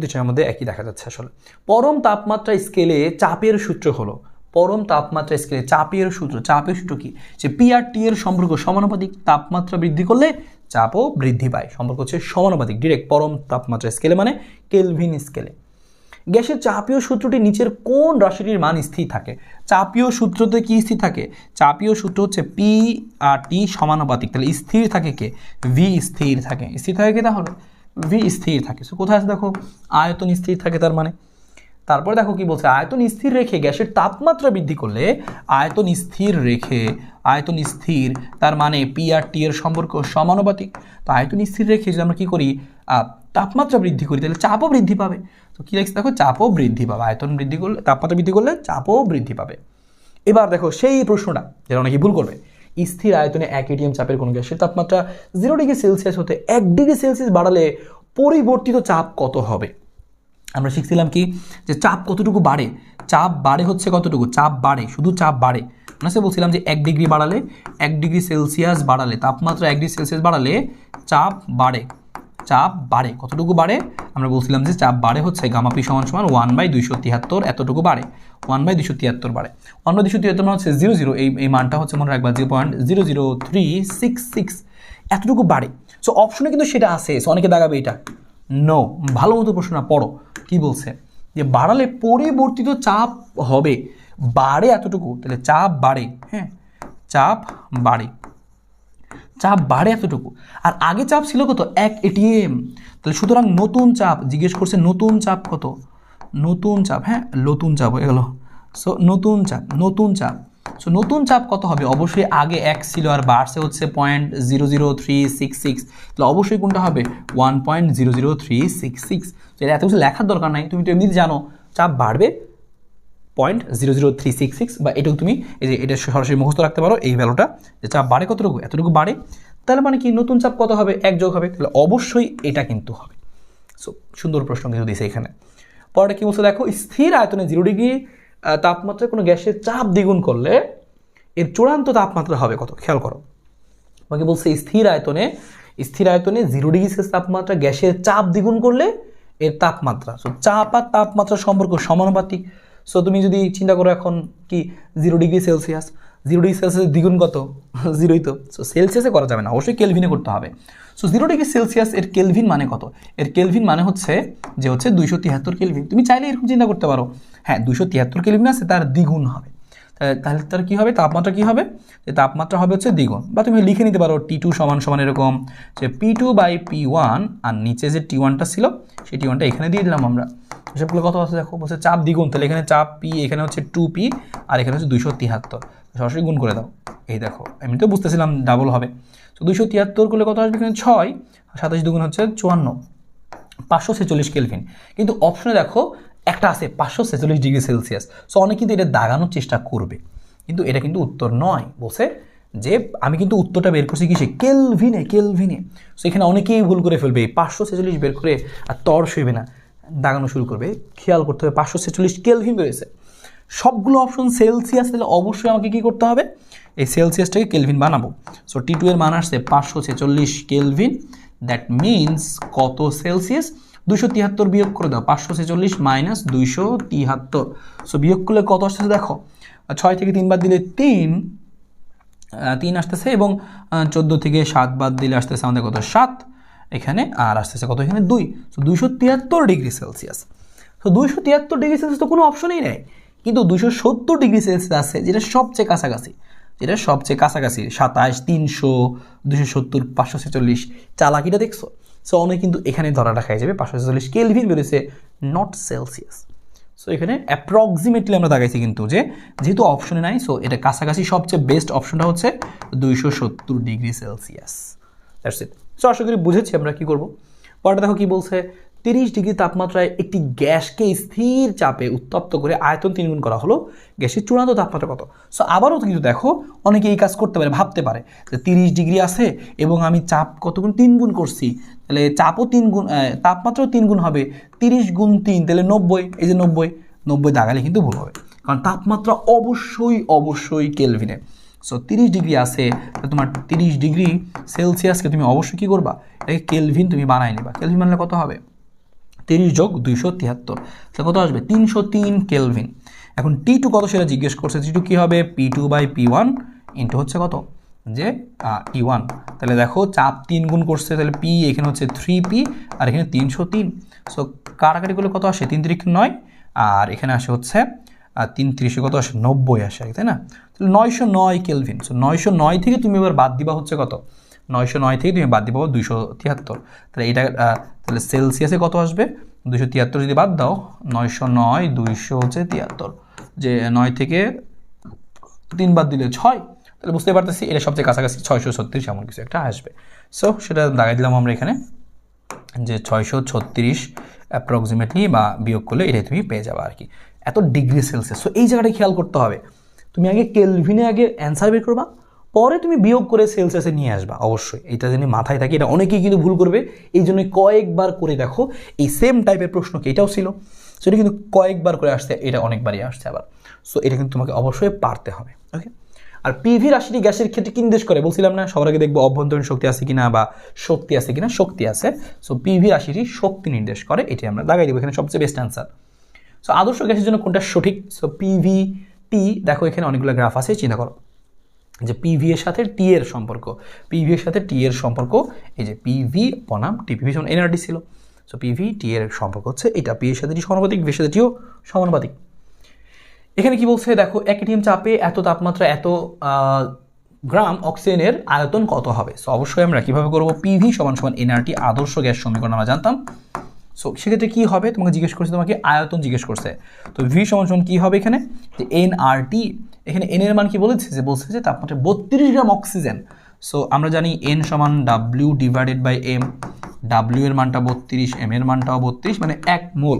দুইটার মধ্যে একই দেখা যাচ্ছে আসলে। পরম তাপমাত্রা স্কেলে চাপের সূত্র হলো, পরম তাপমাত্রা স্কেলে চাপের সূত্র, চাপের সূত্র কি? যে পি আর টি এর সম্পর্ক সমানুপাতিক, তাপমাত্রা বৃদ্ধি করলে চাপও বৃদ্ধি পায়, সম্পর্ক হচ্ছে সমানুপাতিক ডিরেক্ট। পরম তাপমাত্রা স্কেলে মানে কেলভিন স্কেলে। গ্যাসের চাপীয় সূত্রটি নিচের কোন রাশিটির মান স্থির থাকে? চাপীয় সূত্রতে কি স্থির থাকে? চাপীয় সূত্র হচ্ছে পি আর টি সমানুপাতিক, তাহলে স্থির থাকে কে? ভি স্থির থাকে। স্থির থাকে কে তাহলে? ভি স্থির থাকে। সো কোথায় আছে দেখো, আয়তন স্থির থাকে তার মানে। তারপরে দেখো কি বলছে, আয়তন স্থির রেখে গ্যাসের তাপমাত্রা বৃদ্ধি করলে, আয়তন স্থির রেখে, আয়তন স্থির তার মানে পি আর টি এর সম্পর্ক সমানুপাতিক। তো আয়তন স্থির রেখে যদি আমরা কি করি, তাপমাত্রা বৃদ্ধি করি, তাহলে চাপও বৃদ্ধি পাবে। তো কী লাগছে দেখো, চাপও বৃদ্ধি পাবে। আয়তন বৃদ্ধি করলে, তাপমাত্রা বৃদ্ধি করলে চাপও বৃদ্ধি পাবে। এবার দেখো সেই প্রশ্নটা, যেটা অনেকে ভুল করবে, স্থির আয়তনে 1 atm চাপের কোনো গ্যাসের তাপমাত্রা 0 ডিগ্রি সেলসিয়াস হতে 1 ডিগ্রি সেলসিয়াস বাড়ালে পরিবর্তিত চাপ কত হবে? আমরা শিখছিলাম কি, যে চাপ কতটুকু বাড়ে? চাপ বাড়ে হচ্ছে কতটুকু? চাপ বাড়ে, শুধু চাপ বাড়ে। আমরা সে বলছিলাম যে 1 ডিগ্রি বাড়ালে, 1 ডিগ্রি সেলসিয়াস বাড়ালে, তাপমাত্রা 1 ডিগ্রি সেলসিয়াস বাড়ালে চাপ বাড়ে। চাপ বাড়ে কতটুকু বাড়ে? আমরা বলছিলাম যে চাপ বাড়ে হচ্ছে গামা পি সমান 1/273, এতটুকু বাড়ে, 1/273 বাড়ে। 1/273 মানে হচ্ছে 00, এই মানটা হচ্ছে মনে রাখবা 0.00366, এতটুকু বাড়ে। সো অপশনে কিন্তু সেটা আছে, সো অনেকে দাগাবে এটা। নো, ভালো মতো প্রশ্নটা পড়ো, কি বলছে, যে বাড়ালে পরিবর্তিত চাপ হবে, বাড়ে এতটুকু, তাহলে চাপ বাড়ে, হ্যাঁ চাপ বাড়ে, চাপ বাড়ে এতটুকু। আর আগে চাপ ছিল কত? 1 atm। তাহলে সুতরাং নতুন চাপ জিজ্ঞেস করছে, নতুন চাপ কত? নতুন চাপ, হ্যাঁ নতুন চাপ হয়ে গেল। সো নতুন চাপ, নতুন চাপ, সো নতুন চাপ কত হবে? অবশ্যই আগে 1 ছিল আর বাড়ছে হচ্ছে 0.00366, তাহলে অবশ্যই কোনটা হবে? 1.00366। এটা এত কিছু লেখার দরকার নাই, তুমি তো এমনি জানো চাপ বাড়বে 0.00366, বা এটাও তুমি এই যে এটা সরাসরি মুখস্থ রাখতে পারো, এই ভ্যালুটা, যে চাপ বাড়ে কতটুকু, এতটুকু বাড়ে। তাহলে মানে কি, নতুন চাপ কত হবে? 1 যোগ হবে, তাহলে অবশ্যই এটা কিন্তু হবে। সো সুন্দর প্রশ্ন কিন্তু দিয়েছে এখানে। পরে কি বলছে দেখো, স্থির আয়তনে 0 ডিগ্রি তাপমাত্রায় কোনো গ্যাসের চাপ দ্বিগুণ করলে এর চূড়ান্ত তাপমাত্রা হবে কত? খেয়াল করো, আমাকে বলছে স্থির আয়তনে 0 ডিগ্রি সেলসিয়াস তাপমাত্রা গ্যাসের চাপ দ্বিগুণ করলে এর তাপমাত্রা, সো চাপ আর তাপমাত্রার সম্পর্ক সমানুপাতিক। সো তুমি যদি চিন্তা করো এখন কি, 0 ডিগ্রি সেলসিয়াস, 0 ডিগ্রি সেলসিয়াস দ্বিগুণ কত? 0ই তো। সো সেলসিয়াসে করা যাবে না, অবশ্যই কেলভিনে করতে হবে। সো 0 ডিগ্রি সেলসিয়াস এর কেলভিন মানে কত? এর কেলভিন মানে হচ্ছে 273 কেলভিন। তুমি চাইলে এরকম চিন্তা করতে পারো, হ্যাঁ 273 কেলভিন আছে, তার দ্বিগুণ হবে। তাহলে তার কী হবে, তাপমাত্রা কী হবে, যে তাপমাত্রা হবে হচ্ছে দ্বিগুণ। বা তুমি লিখে নিতে পারো T2 সমান সমান এরকম যে P2/P1, আর নিচে যে T1টা ছিল সেই T1টা এখানে দিয়ে দিলাম আমরা। এসবগুলো কত আছে দেখো, বলছে চাপ দ্বিগুণ, তাহলে এখানে চাপ P, এখানে হচ্ছে 2P, আর এখানে হচ্ছে 273, সরাসরি গুণ করে দাও। এই দেখো এমনিতেও বুঝতেছিলাম ডাবল হবে। তো 273 করলে কত আসবে, এখানে 6, 27 দুগুণ হচ্ছে 54, 546 কেলভিন। কিন্তু অপশনে দেখো একটা আছে 546 ডিগ্রি সেলসিয়াস। সো অনেক কিন্তু এটা দাগানোর চেষ্টা করবে, কিন্তু এটা কিন্তু উত্তর নয়। বলছে যে আমি কিন্তু উত্তরটা বের করছি কিসে, কেলভিনে, কেলভিনে। সো এখানে অনেকেই ভুল করে ফেলবে, 546 বের করে আর তর সইবে না, দাগানো শুরু করবে। খেয়াল করতে হবে 546 কেলভিন বেরোয়েছে, সবগুলো অপশন সেলসিয়াস, তাহলে অবশ্যই আমাকে কী করতে হবে, এই সেলসিয়াসটাকে কেলভিন বানাবো। সো T2 এর মান আসছে 546 কেলভিন, দ্যাট মিনস কত সেলসিয়াস, 273 বিয়োগ করে দাও, 546 মাইনাস 273। সো বিয়োগ করলে কত আসতেছে দেখো, 6 থেকে 3 বাদ দিলে 3 আসতেছে, এবং 14 থেকে 7 বাদ দিলে আসতেছে আমাদের কত, 7, এখানে আর আসতেছে কত, এখানে 2। So 273 degree Celsius. তো 273 ডিগ্রি সেলসিয়াস তো কোনো অপশনেই নেই, কিন্তু 270 ডিগ্রি সেলসিয়াস আছে, যেটা সবচেয়ে কাছাকাছি, 27, 300, 270, 546, চালাকিটা দেখছো। সো অনেক কিন্তু এখানে ধরাটা খাই যাবে, 546 কেলভিন বেরোছে, নট সেলসিয়াস। সো এখানে অ্যাপ্রক্সিমেটলি আমরা দেখাইছি কিন্তু যে যেহেতু অপশনে নাই, সো এটা কাছাকাছি সবচেয়ে বেস্ট অপশনটা হচ্ছে 270 degree Celsius. That's it. So আশা করি বুঝেছি আমরা কী করবো। পরটা দেখো কী বলছে, 30 ডিগ্রি তাপমাত্রায় একটি গ্যাসকে স্থির চাপে উত্তপ্ত করে আয়তন 3 গুণ করা হলো, গ্যাসের চূড়ান্ত তাপমাত্রা কত। সো আবারও কিন্তু দেখো অনেকে এই কাজ করতে পারে, ভাবতে পারে যে 30 ডিগ্রি আছে এবং আমি চাপ কত গুণ, 3 গুণ করছি, তাহলে চাপও 3 গুণ, তাপমাত্রাও 3 গুণ হবে, 30 গুণ 3 তাহলে 90, এই যে 90 দাগালে কিন্তু ভুল হবে, কারণ তাপমাত্রা অবশ্যই কেলভিনে। সো 30 ডিগ্রি আছে, তোমার 30 ডিগ্রি সেলসিয়াসকে তুমি অবশ্যই কী করবা, এটাকে কেলভিন তুমি বানাই নিবা। কেলভিন বানালে কত হবে, 30 যোগ 273, তাহলে কত আসবে, 303 কেলভিন। এখন T2 কত সেটা জিজ্ঞেস করছে, T2 কী হবে, P2/P1 ইন্টু হচ্ছে কত, যে T1। তাহলে দেখো চাপ 3 গুণ করছে, তাহলে P এখানে হচ্ছে 3P, আর এখানে 303। সো কাটাকাটি করলে কত আসে, 3 3 9, আর এখানে আসে হচ্ছে 3 3 কত আসে, 90 আসে, তাই না। তাহলে 909 কেলভিন। সো 909 থেকে তুমি এবার বাদ দিবা হচ্ছে কত, 909 থেকে তুমি বাদ দিবা 273। তাহলে এটা তাহলে সেলসিয়াসে কত আসবে, 273 যদি বাদ দাও, 909, 273, যে 9 থেকে 3 বাদ দিলে 6, তাহলে বুঝতে পারতেছি এটা সবচেয়ে কাছাকাছি 636 এমন কিছু একটা আসবে। সো সেটা দাগাই দিলাম আমরা এখানে, যে 636 অ্যাপ্রক্সিমেটলি, বা বিয়োগ করলে এটাই তুমি পেয়ে যাবে আর কি, এত ডিগ্রি সেলসিয়াস। সো এই জায়গাটায় খেয়াল করতে হবে, তুমি আগে কেলভিনে আগে অ্যান্সার বের করবা, পরে তুমি বিয়োগ করে সেলসিয়াসে নিয়ে আসবা, অবশ্যই এটা যেন মাথায় থাকে। এটা অনেকেই কিন্তু ভুল করবে, এই জন্য কয়েকবার করে দেখো এই সেম টাইপের প্রশ্ন কি এটাও ছিল, সেটা কিন্তু কয়েকবার করে আসছে, এটা অনেকবারই আসছে আবার। সো এটা কিন্তু তোমাকে অবশ্যই পারতে হবে, ওকে। আর পিভি রাশিটি গ্যাসের ক্ষেত্রে কি নির্দেশ করে, বলছিলাম না সবার আগে দেখবো অভ্যন্তরীণ শক্তি আছে কিনা, বা শক্তি আছে কিনা, শক্তি আছে। সো পিভি রাশিটি শক্তি নির্দেশ করে, এটি আমরা লাগাই দেবো এখানে, সবচেয়ে বেস্ট অ্যান্সার। সো আদর্শ গ্যাসের জন্য কোনটা সঠিক, সো পিভি টি, দেখো এখানে অনেকগুলো গ্রাফ আছে, চিন্তা করো যে পিভি এর সাথে টি এর সম্পর্ক, পিভি এর সাথে টি এর সম্পর্ক, এই যে পিভি বনাম টি, পিভি যেমন এনআরটি ছিল, সো পিভি টি এর সম্পর্ক হচ্ছে এটা, পি এর সাথে টি সমানুপাতিক, ভি এর সাথে টিও সমানুপাতিক। এখানে কি বলছে দেখো, এক এটিএম চাপে এত তাপমাত্রা এত গ্রাম অক্সিজেনের আয়তন কত হবে। সো অবশ্যই আমরা কীভাবে করবো, পিভি সমান সমান এনআরটি, আদর্শ গ্যাস সমীকরণ আমরা জানতাম। সো সেক্ষেত্রে কী হবে, তোমাকে জিজ্ঞেস করছে, তোমাকে আয়তন জিজ্ঞেস করছে, তো ভি সমান সমান কী হবে এখানে, যে এনআরটি, এখানে এন এর মান কি বলেছে, যে বলছে যে তাপমাত্রা 32 গ্রাম অক্সিজেন। সো আমরা জানি এন সমান W divided by M, W এর মানটা 32, এম এর মানটাও 32, মানে 1 মোল।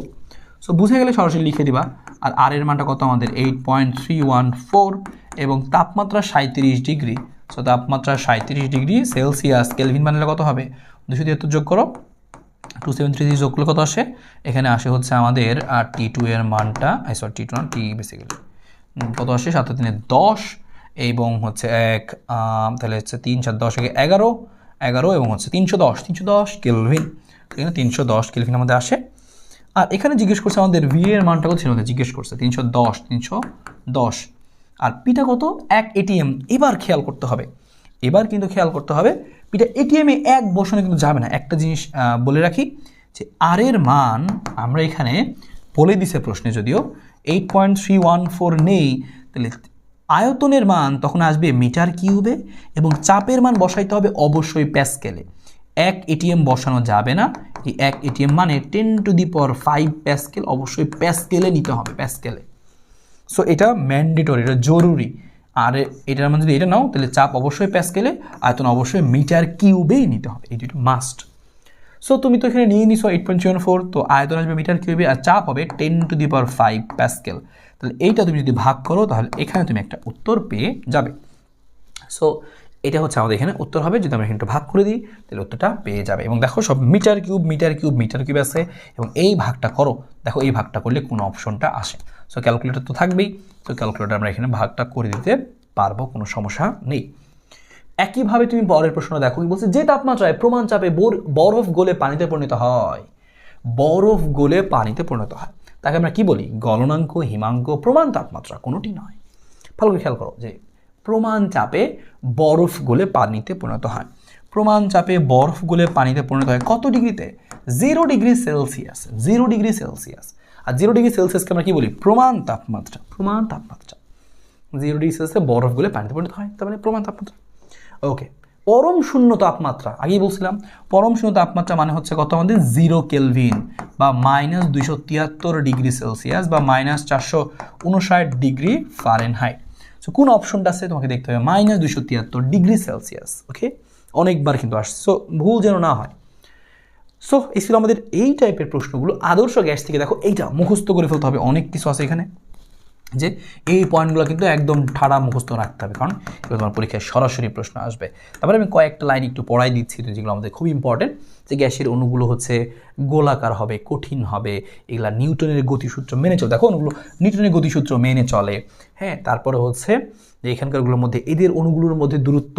সো বুঝে গেলে সরাসরি লিখে দিবা। আর আর এর মানটা কত আমাদের 8.314, এবং তাপমাত্রা 37 ডিগ্রি। সো তাপমাত্রা 37 ডিগ্রি সেলসিয়াস, কেলভিন বানালে কত হবে, 273 যোগ করো, 2733 যোগ করলে কত আসে, এখানে আসে হচ্ছে আমাদের T2 এর মানটা, সরি T2 না, টি বেসিক্যালি কত আসে, 7 3 10, এবং হচ্ছে 1, তাহলে হচ্ছে 3 4 10 11, এবং হচ্ছে 310 কেলভিন, এখানে 310 কেলভিন আমাদের আসে। আর এখানে জিজ্ঞেস করছে আমাদের ভি এর মানটা কত ছিল, জিজ্ঞেস করছে 310, আর পিটা কত, 1 এটিএম। এবার খেয়াল করতে হবে, পিটা এটিএমে 1 বসানো কিন্তু যাবে না। একটা জিনিস বলে রাখি, যে আর এর মান আমরা এখানে বলে দিছে প্রশ্নে, যদিও 8.314 নেই, তাহলে আয়তনের মান তখন আসবে মিটার কিউবে এবং চাপের মান বসাইতে হবে অবশ্যই প্যাসকেলে। 1 ATM বসানো যাবে না, এই 1 ATM মানে 10⁵ প্যাসকেল, অবশ্যই প্যাসকেলে নিতে হবে, প্যাসকেলে। সো এটা ম্যান্ডেটরি, এটা জরুরি। আর এটার মানে যদি এটা নাও তাহলে চাপ অবশ্যই প্যাসকেলে, আয়তন অবশ্যই মিটার কিউবেই নিতে হবে, এই দুটো মাস্ট। সো তুমি তো এখানে নিয়ে নিছো 8.74, তো আয়তন আসবে মিটার কিউবে আর চাপ হবে 10⁵ প্যাসকেল। তাহলে এইটা তুমি যদি ভাগ করো তাহলে এখানে তুমি একটা উত্তর পেয়ে যাবে। সো এটা হচ্ছে আমাদের এখানে উত্তর হবে, যদি আমরা এখানে একটু ভাগ করে দিই তাহলে উত্তরটা পেয়ে যাবে। এবং দেখো সব metre cube metre cube metre cube আছে, এবং এই ভাগটা করো, দেখো এই ভাগটা করলে কোন অপশনটা আসে। সো ক্যালকুলেটর তো থাকবেই, তো ক্যালকুলেটর আমরা এখানে ভাগটা করে দিতে পারবো, কোনো সমস্যা নেই। একইভাবে তুমি পরের প্রশ্ন দেখো, কি বলছে, যে তাপমাত্রায় প্রমাণ চাপে বরফ গলে পানিতে পরিণত হয়, বরফ গলে পানিতে পরিণত হয় তাকে আমরা কি বলি? গলনাঙ্ক, হিমাঙ্ক, প্রমাণ তাপমাত্রা কোনোটি নয়। ভালো করে খেয়াল করো যে প্রমাণ চাপে বরফ গলে পানিতে পরিণত হয়, প্রমাণ চাপে বরফ গলে পানিতে পরিণত হয় কত ডিগ্রিতে? 0°C, 0°C। আর 0°C আমরা কি বলি? প্রমাণ তাপমাত্রা, প্রমাণ তাপমাত্রা। 0°C বরফ গলে পানিতে পরিণত হয়, তার মানে প্রমাণ তাপমাত্রা। ওকে, পরম শূন্য তাপমাত্রা, আগেই বলছিলাম পরম শূন্য তাপমাত্রা মানে হচ্ছে কত আমাদের? 0 কেলভিন বা -273°C বা -459°F। সো কোন অপশনটা আছে তোমাকে দেখতে হবে, -273°C। ওকে, অনেকবার কিন্তু আসছে, সো ভুল যেন না হয়। সো এই ছিল আমাদের এই টাইপের প্রশ্নগুলো। আদর্শ গ্যাস থেকে দেখো এইটা মুখস্থ করে ফেলতে হবে, অনেক কিছু আছে এখানে, যে এই পয়েন্টগুলো কিন্তু একদম ঠাড়া মুখস্থ রাখতে হবে, কারণ এগুলো তোমার পরীক্ষায় সরাসরি প্রশ্ন আসবে। তারপরে আমি কয়েকটা লাইন একটু পড়াই দিচ্ছি যেগুলো আমাদের খুব ইম্পর্টেন্ট, যে গ্যাসের অণুগুলো হচ্ছে গোলাকার হবে, কঠিন হবে, এগুলা নিউটনের গতিসূত্র মেনে চলে, দেখো অণুগুলো নিউটনের গতিসূত্র মেনে চলে। হ্যাঁ, তারপরে হচ্ছে যে এখানকারগুলোর মধ্যে এদের অণুগুলোর মধ্যে দূরত্ব,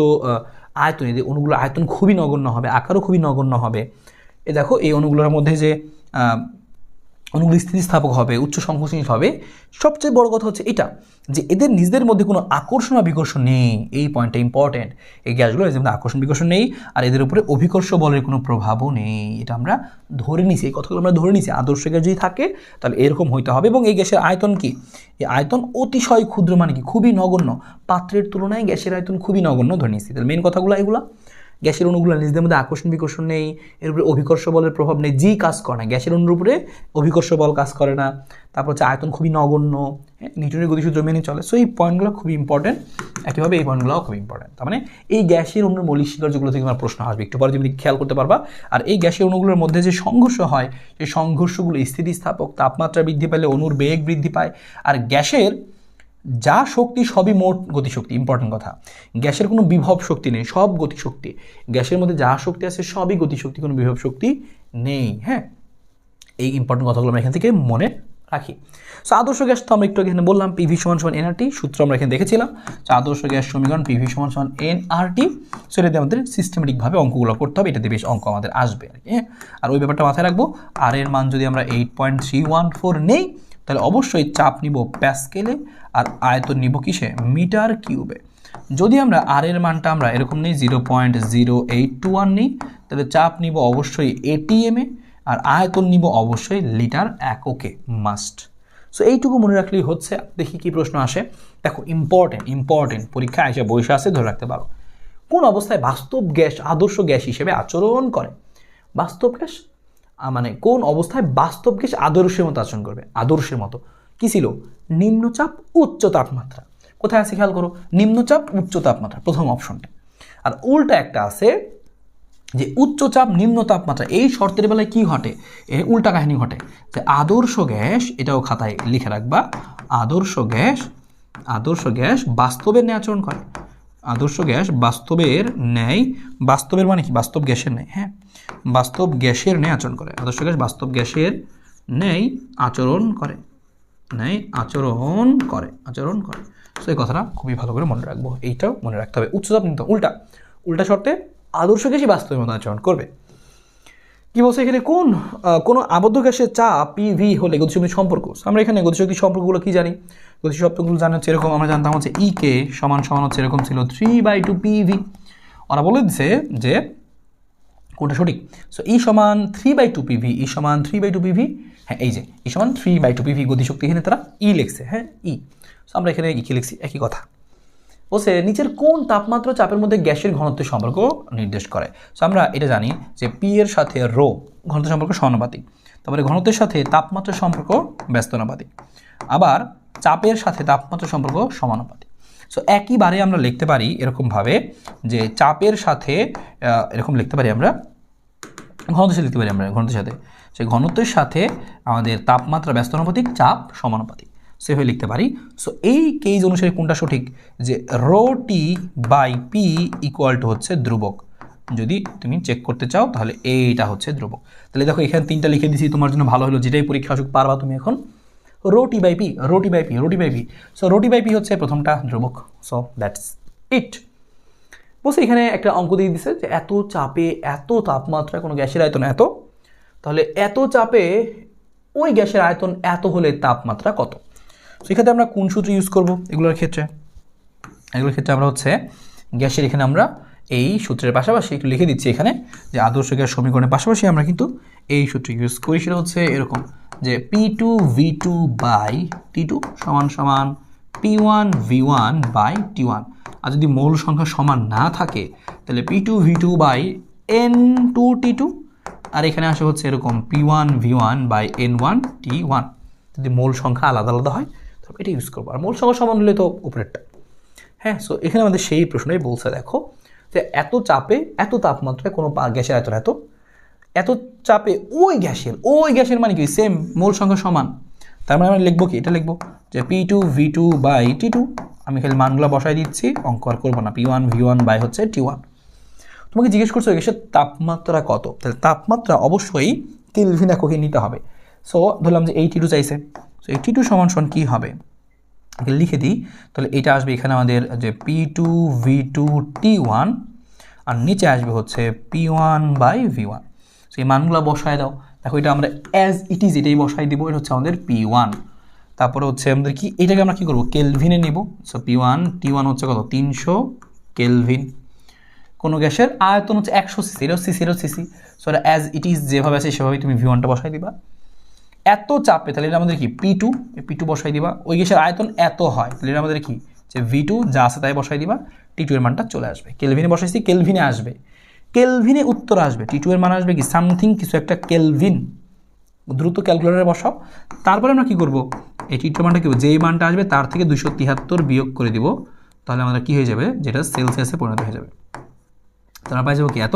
আয়তন, এদের অণুগুলোর আয়তন খুবই নগণ্য হবে, আকারও খুবই নগণ্য হবে। এ দেখো এই অণুগুলোর মধ্যে যে অণুগুলো স্থিতিস্থাপক হবে, উচ্চ সংকোচনীয় হবে। সবচেয়ে বড় কথা হচ্ছে এটা, যে এদের নিজেদের মধ্যে কোনো আকর্ষণ বা বিকর্ষণ নেই, এই পয়েন্টটা ইম্পর্টেন্ট। এই গ্যাসগুলো এদের মধ্যে আকর্ষণ বিকর্ষণ নেই, আর এদের উপরে অভিকর্ষ বলের কোনো প্রভাবও নেই, এটা আমরা ধরে নিছি, এই কথাগুলো আমরা ধরে নিছি। আদর্শ গ্যাস যদি থাকে তাহলে এরকম হইতে হবে। এবং এই গ্যাসের আয়তন কি? এই আয়তন অতিশয় ক্ষুদ্র, মানে কি? খুবই নগণ্য, পাত্রের তুলনায় গ্যাসের আয়তন খুবই নগণ্য ধরে নিছি। তাহলে মেন কথাগুলো এগুলো, গ্যাসের অণুগুলো নিজেদের মধ্যে আকর্ষণ বিকর্ষণ নেই, এর উপরে অভিকর্ষ বলের প্রভাব নেই, জি কাজ করে না, গ্যাসের অণুর উপরে অভিকর্ষ বল কাজ করে না। তারপর হচ্ছে আয়তন খুবই নগণ্য, নিউটনের গতিসূত্র মেনে চলে। সো এই পয়েন্টগুলো খুবই ইম্পর্টেন্ট, একইভাবে এই পয়েন্টগুলোও খুব ইম্পর্টেন্ট। তার মানে এই গ্যাসের অণুর মৌলিক শিকার যেগুলো থেকে আমার প্রশ্ন আসবে, একটু পরে তুমি খেয়াল করতে পারবা। আর এই গ্যাসের অণুগুলোর মধ্যে যে সংঘর্ষ হয়, সেই সংঘর্ষগুলো স্থিতিস্থাপক, তাপমাত্রা বৃদ্ধি পেলে অণুর বেগ বৃদ্ধি পায়। আর গ্যাসের যা শক্তি সবই মোট গতিশক্তি, ইম্পর্টেন্ট কথা, গ্যাসের কোনো বিভব শক্তি নেই, সব গতিশক্তি। গ্যাসের মধ্যে যা শক্তি আছে সবই গতিশক্তি, কোনো বিভব শক্তি নেই। হ্যাঁ, এই ইম্পর্টেন্ট কথাগুলো আমরা এখান থেকে মনে রাখি। সো আদর্শ গ্যাস তো আমরা একটু এখানে বললাম, PV = nRT, সূত্র আমরা এখানে দেখেছিলাম। সো আদর্শ গ্যাস সমীকরণ PV = nRT। সো এটাতে আমাদের সিস্টেমেটিকভাবে অঙ্কগুলো করতে হবে, এটাতে বেশ অঙ্ক আমাদের আসবে আর কি। আর ওই ব্যাপারটা মাথায় রাখবো, আর এর মান যদি আমরা 8.314 নেই তাহলে অবশ্যই চাপ নিব প্যাসকেলে, আর আয়তন নিব কিসে? মিটার কিউবে। যদি আমরা আর এর মানটা আমরা এরকম নিই 0.0821 নিই, তাহলে চাপ নিব অবশ্যই ATM এ, আর আয়তন নিব অবশ্যই লিটার এককে, মাস্ট। সো এইটুকু মনে রাখলেই হচ্ছে। দেখি কি প্রশ্ন আসে। দেখো ইম্পর্টেন্ট পরীক্ষা এসে বসে আছে, ধরে রাখতে পারো। কোন অবস্থায় বাস্তব গ্যাস আদর্শ গ্যাস হিসেবে আচরণ করে? বাস্তব গ্যাস মানে কোন অবস্থায় বাস্তব গ্যাস আদর্শের মতো আচরণ করবে? আদর্শের মতো কি ছিল? নিম্নচাপ উচ্চ তাপমাত্রা। কোথায় আছে খেয়াল করো, নিম্নচাপ উচ্চ তাপমাত্রা, প্রথম অপশনটা। আর উল্টা একটা আছে যে উচ্চচাপ নিম্ন তাপমাত্রা। এই শর্তের বেলায় কি ঘটে? এর উল্টা কাহিনী ঘটে, যে আদর্শ গ্যাস, এটাও খাতায় লিখে রাখবা, আদর্শ গ্যাস বাস্তবের ন্যায় আচরণ করে। আদর্শ গ্যাস বাস্তবের ন্যায়, বাস্তবের মানে কি? বাস্তব গ্যাসের ন্যায়, হ্যাঁ, বাস্তব গ্যাসের ন্যায় আচরণ করে। আদর্শ গ্যাস বাস্তব গ্যাসের ন্যায় আচরণ করে, আচরণ করে। সো এই কথাটা খুবই ভালো করে মনে রাখবো, এইটাও মনে রাখতে হবে। উচ্চচাপ নিম্ন, উল্টা শর্তে আদর্শ গ্যাসই বাস্তবের মতো আচরণ করবে। কি বলছে এখানে? কোনো আবদ্ধ গ্যাসের চাপ PV হলে গতিশক্তির সম্পর্ক। আমরা এখানে গতিশক্তির সম্পর্কগুলো কি জানি? গতিশক্তিগুলো জানা হচ্ছে এরকম, আমরা জানতাম হচ্ছে EK সমান হচ্ছে এরকম ছিল 3/2 PV। ওরা বলে দিচ্ছে যে কোনটা সঠিক। So E = 3/2 PV, E = 3/2 PV। হ্যাঁ, এই যে E = 3/2 PV গতিশক্তি, এখানে তারা E লিখছে, হ্যাঁ, E। সো আমরা এখানে E লিখছি, একই কথা। বলছে নিচের কোন তাপমাত্রা চাপের মধ্যে গ্যাসের ঘনত্বের সম্পর্ক নির্দেশ করে। সো আমরা এটা জানি যে পি এর সাথে রো ঘনত্বের সম্পর্ক সমানুপাতিক, তারপরে ঘনত্বের সাথে তাপমাত্রার সম্পর্ক ব্যস্তানুপাতিক, আবার চাপের সাথে তাপমাত্রার সম্পর্ক সমানুপাতিক। সো একইবারে আমরা লিখতে পারি এরকমভাবে যে চাপের সাথে এরকম লিখতে পারি আমরা ঘনত্বের সাথে লিখতে পারি আমরা ঘনত্বের সাথে, সেই ঘনত্বের সাথে আমাদের তাপমাত্রা ব্যস্তানুপাতিক, চাপ সমানুপাতিক, সেভাবে লিখতে পারি। সো এই কেস অনুসারে কোনটা সঠিক, যে rho T by P equal to হচ্ছে ধ্রুবক। যদি তুমি চেক করতে চাও তাহলে এইটা হচ্ছে ধ্রুবক। তাহলে দেখো এখানে 3টা লিখে দিয়েছি তোমার জন্য ভালো হলো, যেটাই পরীক্ষা আসুক পারবা তুমি এখন। Rho T by P, rho T by P, rho T by P. So rho T by P হচ্ছে প্রথমটা ধ্রুবক। So that's it. বলছে এখানে একটা অঙ্ক দিয়ে দিছে যে এত চাপে এত তাপমাত্রায় কোনো গ্যাসের আয়তন এত, তাহলে এত চাপে ওই গ্যাসের আয়তন এত হলে তাপমাত্রা কত। সেক্ষেত্রে আমরা কোন সূত্র ইউজ করব এগুলোর ক্ষেত্রে আমরা হচ্ছে গ্যাসের এখানে আমরা এই সূত্রের পাশাপাশি একটু লিখে দিচ্ছি এখানে যে আদর্শ গ্যাস সমীকরণের পাশাপাশি আমরা কিন্তু এই সূত্র ইউজ করি। সেটা হচ্ছে এরকম যে P2V2 বাই T2 সমান সমান P1 V1 বাই T1। আর যদি মৌল সংখ্যা সমান না থাকে তাহলে P2V2 বাই N2 T2, আর এখানে আসে হচ্ছে এরকম P1 V1 by N1 T1। যদি মৌল সংখ্যা আলাদা আলাদা হয় তবে এটা ইউজ করবো, আর মৌল সংখ্যা সমান হলে তো উপরেরটা। হ্যাঁ, সো এখানে আমাদের সেই প্রশ্নটাই বলছে, দেখো যে এত চাপে এত তাপমাত্রায় কোনো গ্যাসের আয়তন এত চাপে ওই গ্যাসের মানে কি সেম মৌল সংখ্যা সমান। তার মানে আমরা লিখবো কি, এটা লিখবো যে P2V2 বাই T2। আমি খালি মানগুলো বসাই দিচ্ছি, অঙ্ক আর করবো না। P1 V1 বাই হচ্ছে T1। তোমাকে জিজ্ঞেস করছো গ্যাসের তাপমাত্রা কত, তাহলে তাপমাত্রা অবশ্যই কেলভিন এককে নিতে হবে। সো ধরলাম যে এই T2 চাইছে, সো এই T2 সমান সমান কী হবে লিখে দিই, তাহলে এটা আসবে এখানে আমাদের যে P2V2 T1, আর নিচে আসবে হচ্ছে P1 বাই V1। সেই মানগুলো বসায় দাও। দেখো এটা আমরা অ্যাজ ইট ইজ এটাই বসাই দিব। এটা হচ্ছে আমাদের P1। তারপরে হচ্ছে আমাদের কি, এটাকে আমরা কী করবো কেলভিনে নিব। সো P1 T1 হচ্ছে কত 300 কেলভিন। কোনো গ্যাসের আয়তন হচ্ছে 100 সিসি, এটা সিসি, এটা সিসি। সো এটা অ্যাজ ইট ইজ যেভাবে আছে সেভাবেই তুমি V1টা বসাই দিবা। এত চাপে তাহলে এটা আমাদের কি P2, P2 বসাই দিবা। ওই গ্যাসের আয়তন এত হয় তাহলে এটা আমাদের কি যে V2 যা আছে তাই বসাই দিবা। T2 এর মানটা চলে আসবে, কেলভিনে বসাইছি, কেলভিনে আসবে, কেলভিনে উত্তর আসবে। T2 এর মান আসবে কি সামথিং কিছু একটা কেলভিন। দ্রুত ক্যালকুলেটরে বসাও। তারপরে আমরা কি করব, এই T2 এর মানটা কি যেই মানটা আসবে তার থেকে 273 বিয়োগ করে দিব, তাহলে আমাদের কি হয়ে যাবে, যেটা সেলসিয়াসে পরিণত হয়ে যাবে। তারা পাই যাবো কি এত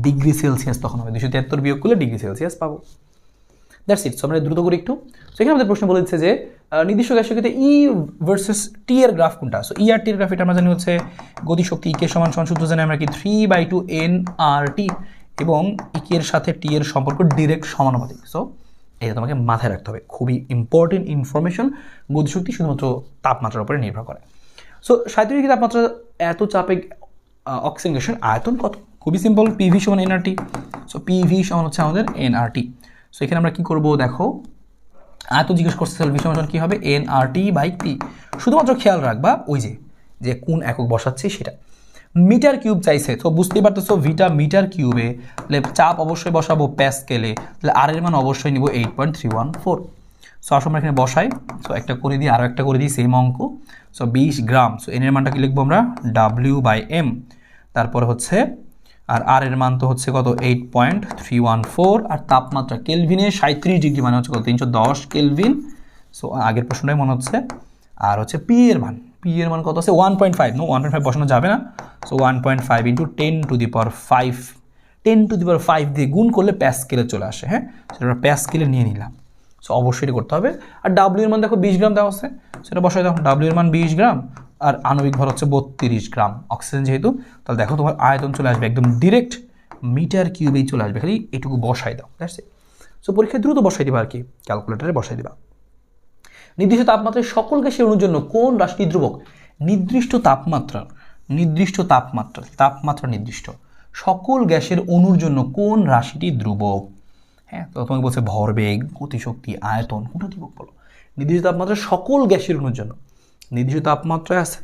ডিগ্রি সেলসিয়াস, তখন হবে 273 বিয়োগ করলে ডিগ্রি সেলসিয়াস পাবো। That's it. সো আমরা দ্রুত করি একটু। সেখানে আমাদের প্রশ্ন বলে দিচ্ছে যে নির্দিষ্ট গ্যাসের ক্ষেত্রে ই ভার্সেস টি এর গ্রাফ কোনটা। সো ই আর টি এর গ্রাফ এটা আমরা জানি হচ্ছে গতিশক্তি ইকে সমান সমান সূত্র জানি আমরা কি 3/2 nRT, এবং ইকে এর সাথে টি এর সম্পর্ক ডিরেক্ট সমানুপাতিক। সো এটা তোমাকে মাথায় রাখতে হবে, খুবই ইম্পর্টেন্ট ইনফরমেশন। গতিশক্তি শুধুমাত্র তাপমাত্রার উপরে নির্ভর করে। সো 37 ডিগ্রি তাপমাত্রা এত চাপে অক্সিজেন গ্যাসের আয়তন কত, খুবই সিম্পল, পিভি সমান এনআরটি। সো পিভি সমান হচ্ছে আমাদের এনআরটি। সো এখানে আমরা কি করব, দেখো আয়তন জিজ্ঞেস করছে, তাহলে ভি সমান কি হবে এনআরটি বাই পি। শুধুমাত্র খেয়াল রাখবা ওই যে কোন একক বসাচ্ছি সেটা। মিটার কিউব চাইছে, তো বুঝতেই পারতেছো ভিটা মিটার কিউবে, তাহলে চাপ অবশ্যই বসাবো প্যাসকেলে, তাহলে আর এর মান অবশ্যই নিব 8.314। সো আসলে আমরা এখানে বসাই। সো একটা করে দিই, আরও একটা করে দিই সেম অঙ্ক। সো 20 গ্রাম। সো এন এর মানটা কি লিখবো আমরা W/m। তারপর হচ্ছে আর এর মান তো হচ্ছে কত 8.314, আর তাপমাত্রা কেলভিনে 37 ডিগ্রি মানে হচ্ছে কত 310 কেলভিন। সো আগের প্রশ্নটাই মনে হচ্ছে। আর হচ্ছে পি এর মান কত আছে 1.5, নো 1.5 বসানো যাবে না। সো 1.5 ইন্টু 10⁵ 10⁵ দিয়ে গুণ করলে প্যাসকেলে চলে আসে। হ্যাঁ, সেটা আমরা প্যাসকেলে নিয়ে নিলাম। সো অবশ্যই এটা করতে হবে। আর ডাব্লিউ এর মান দেখো 20 গ্রাম দেওয়া আছে, সেটা বসাই দাও। ডাব্লিউ এর মান 20 গ্রাম, আর আণবিক ভর হচ্ছে 32 গ্রাম অক্সিজেন যেহেতু, তাহলে দেখো তোমার আয়তন চলে আসবে একদম ডিরেক্ট মিটার কিউবেই চলে আসবে, খালি এটুকু বসাই দাও। That's it. সো পরীক্ষায় দ্রুত বসাই দিবা, আর কি ক্যালকুলেটারে বসাই দিবা। নির্দিষ্ট তাপমাত্রায় সকল গ্যাসের অণুর জন্য কোন রাশিটি ধ্রুবক। নির্দিষ্ট তাপমাত্রা নির্দিষ্ট সকল গ্যাসের অণুর জন্য কোন রাশিটি ধ্রুবক। হ্যাঁ, তো তোমাকে বলছে ভরবেগ, গতিশক্তি, আয়তন, কোনটা ধ্রুবক বলো। নির্দিষ্ট তাপমাত্রায় সকল গ্যাসের অণুর জন্য, নির্দিষ্ট তাপমাত্রায় আছে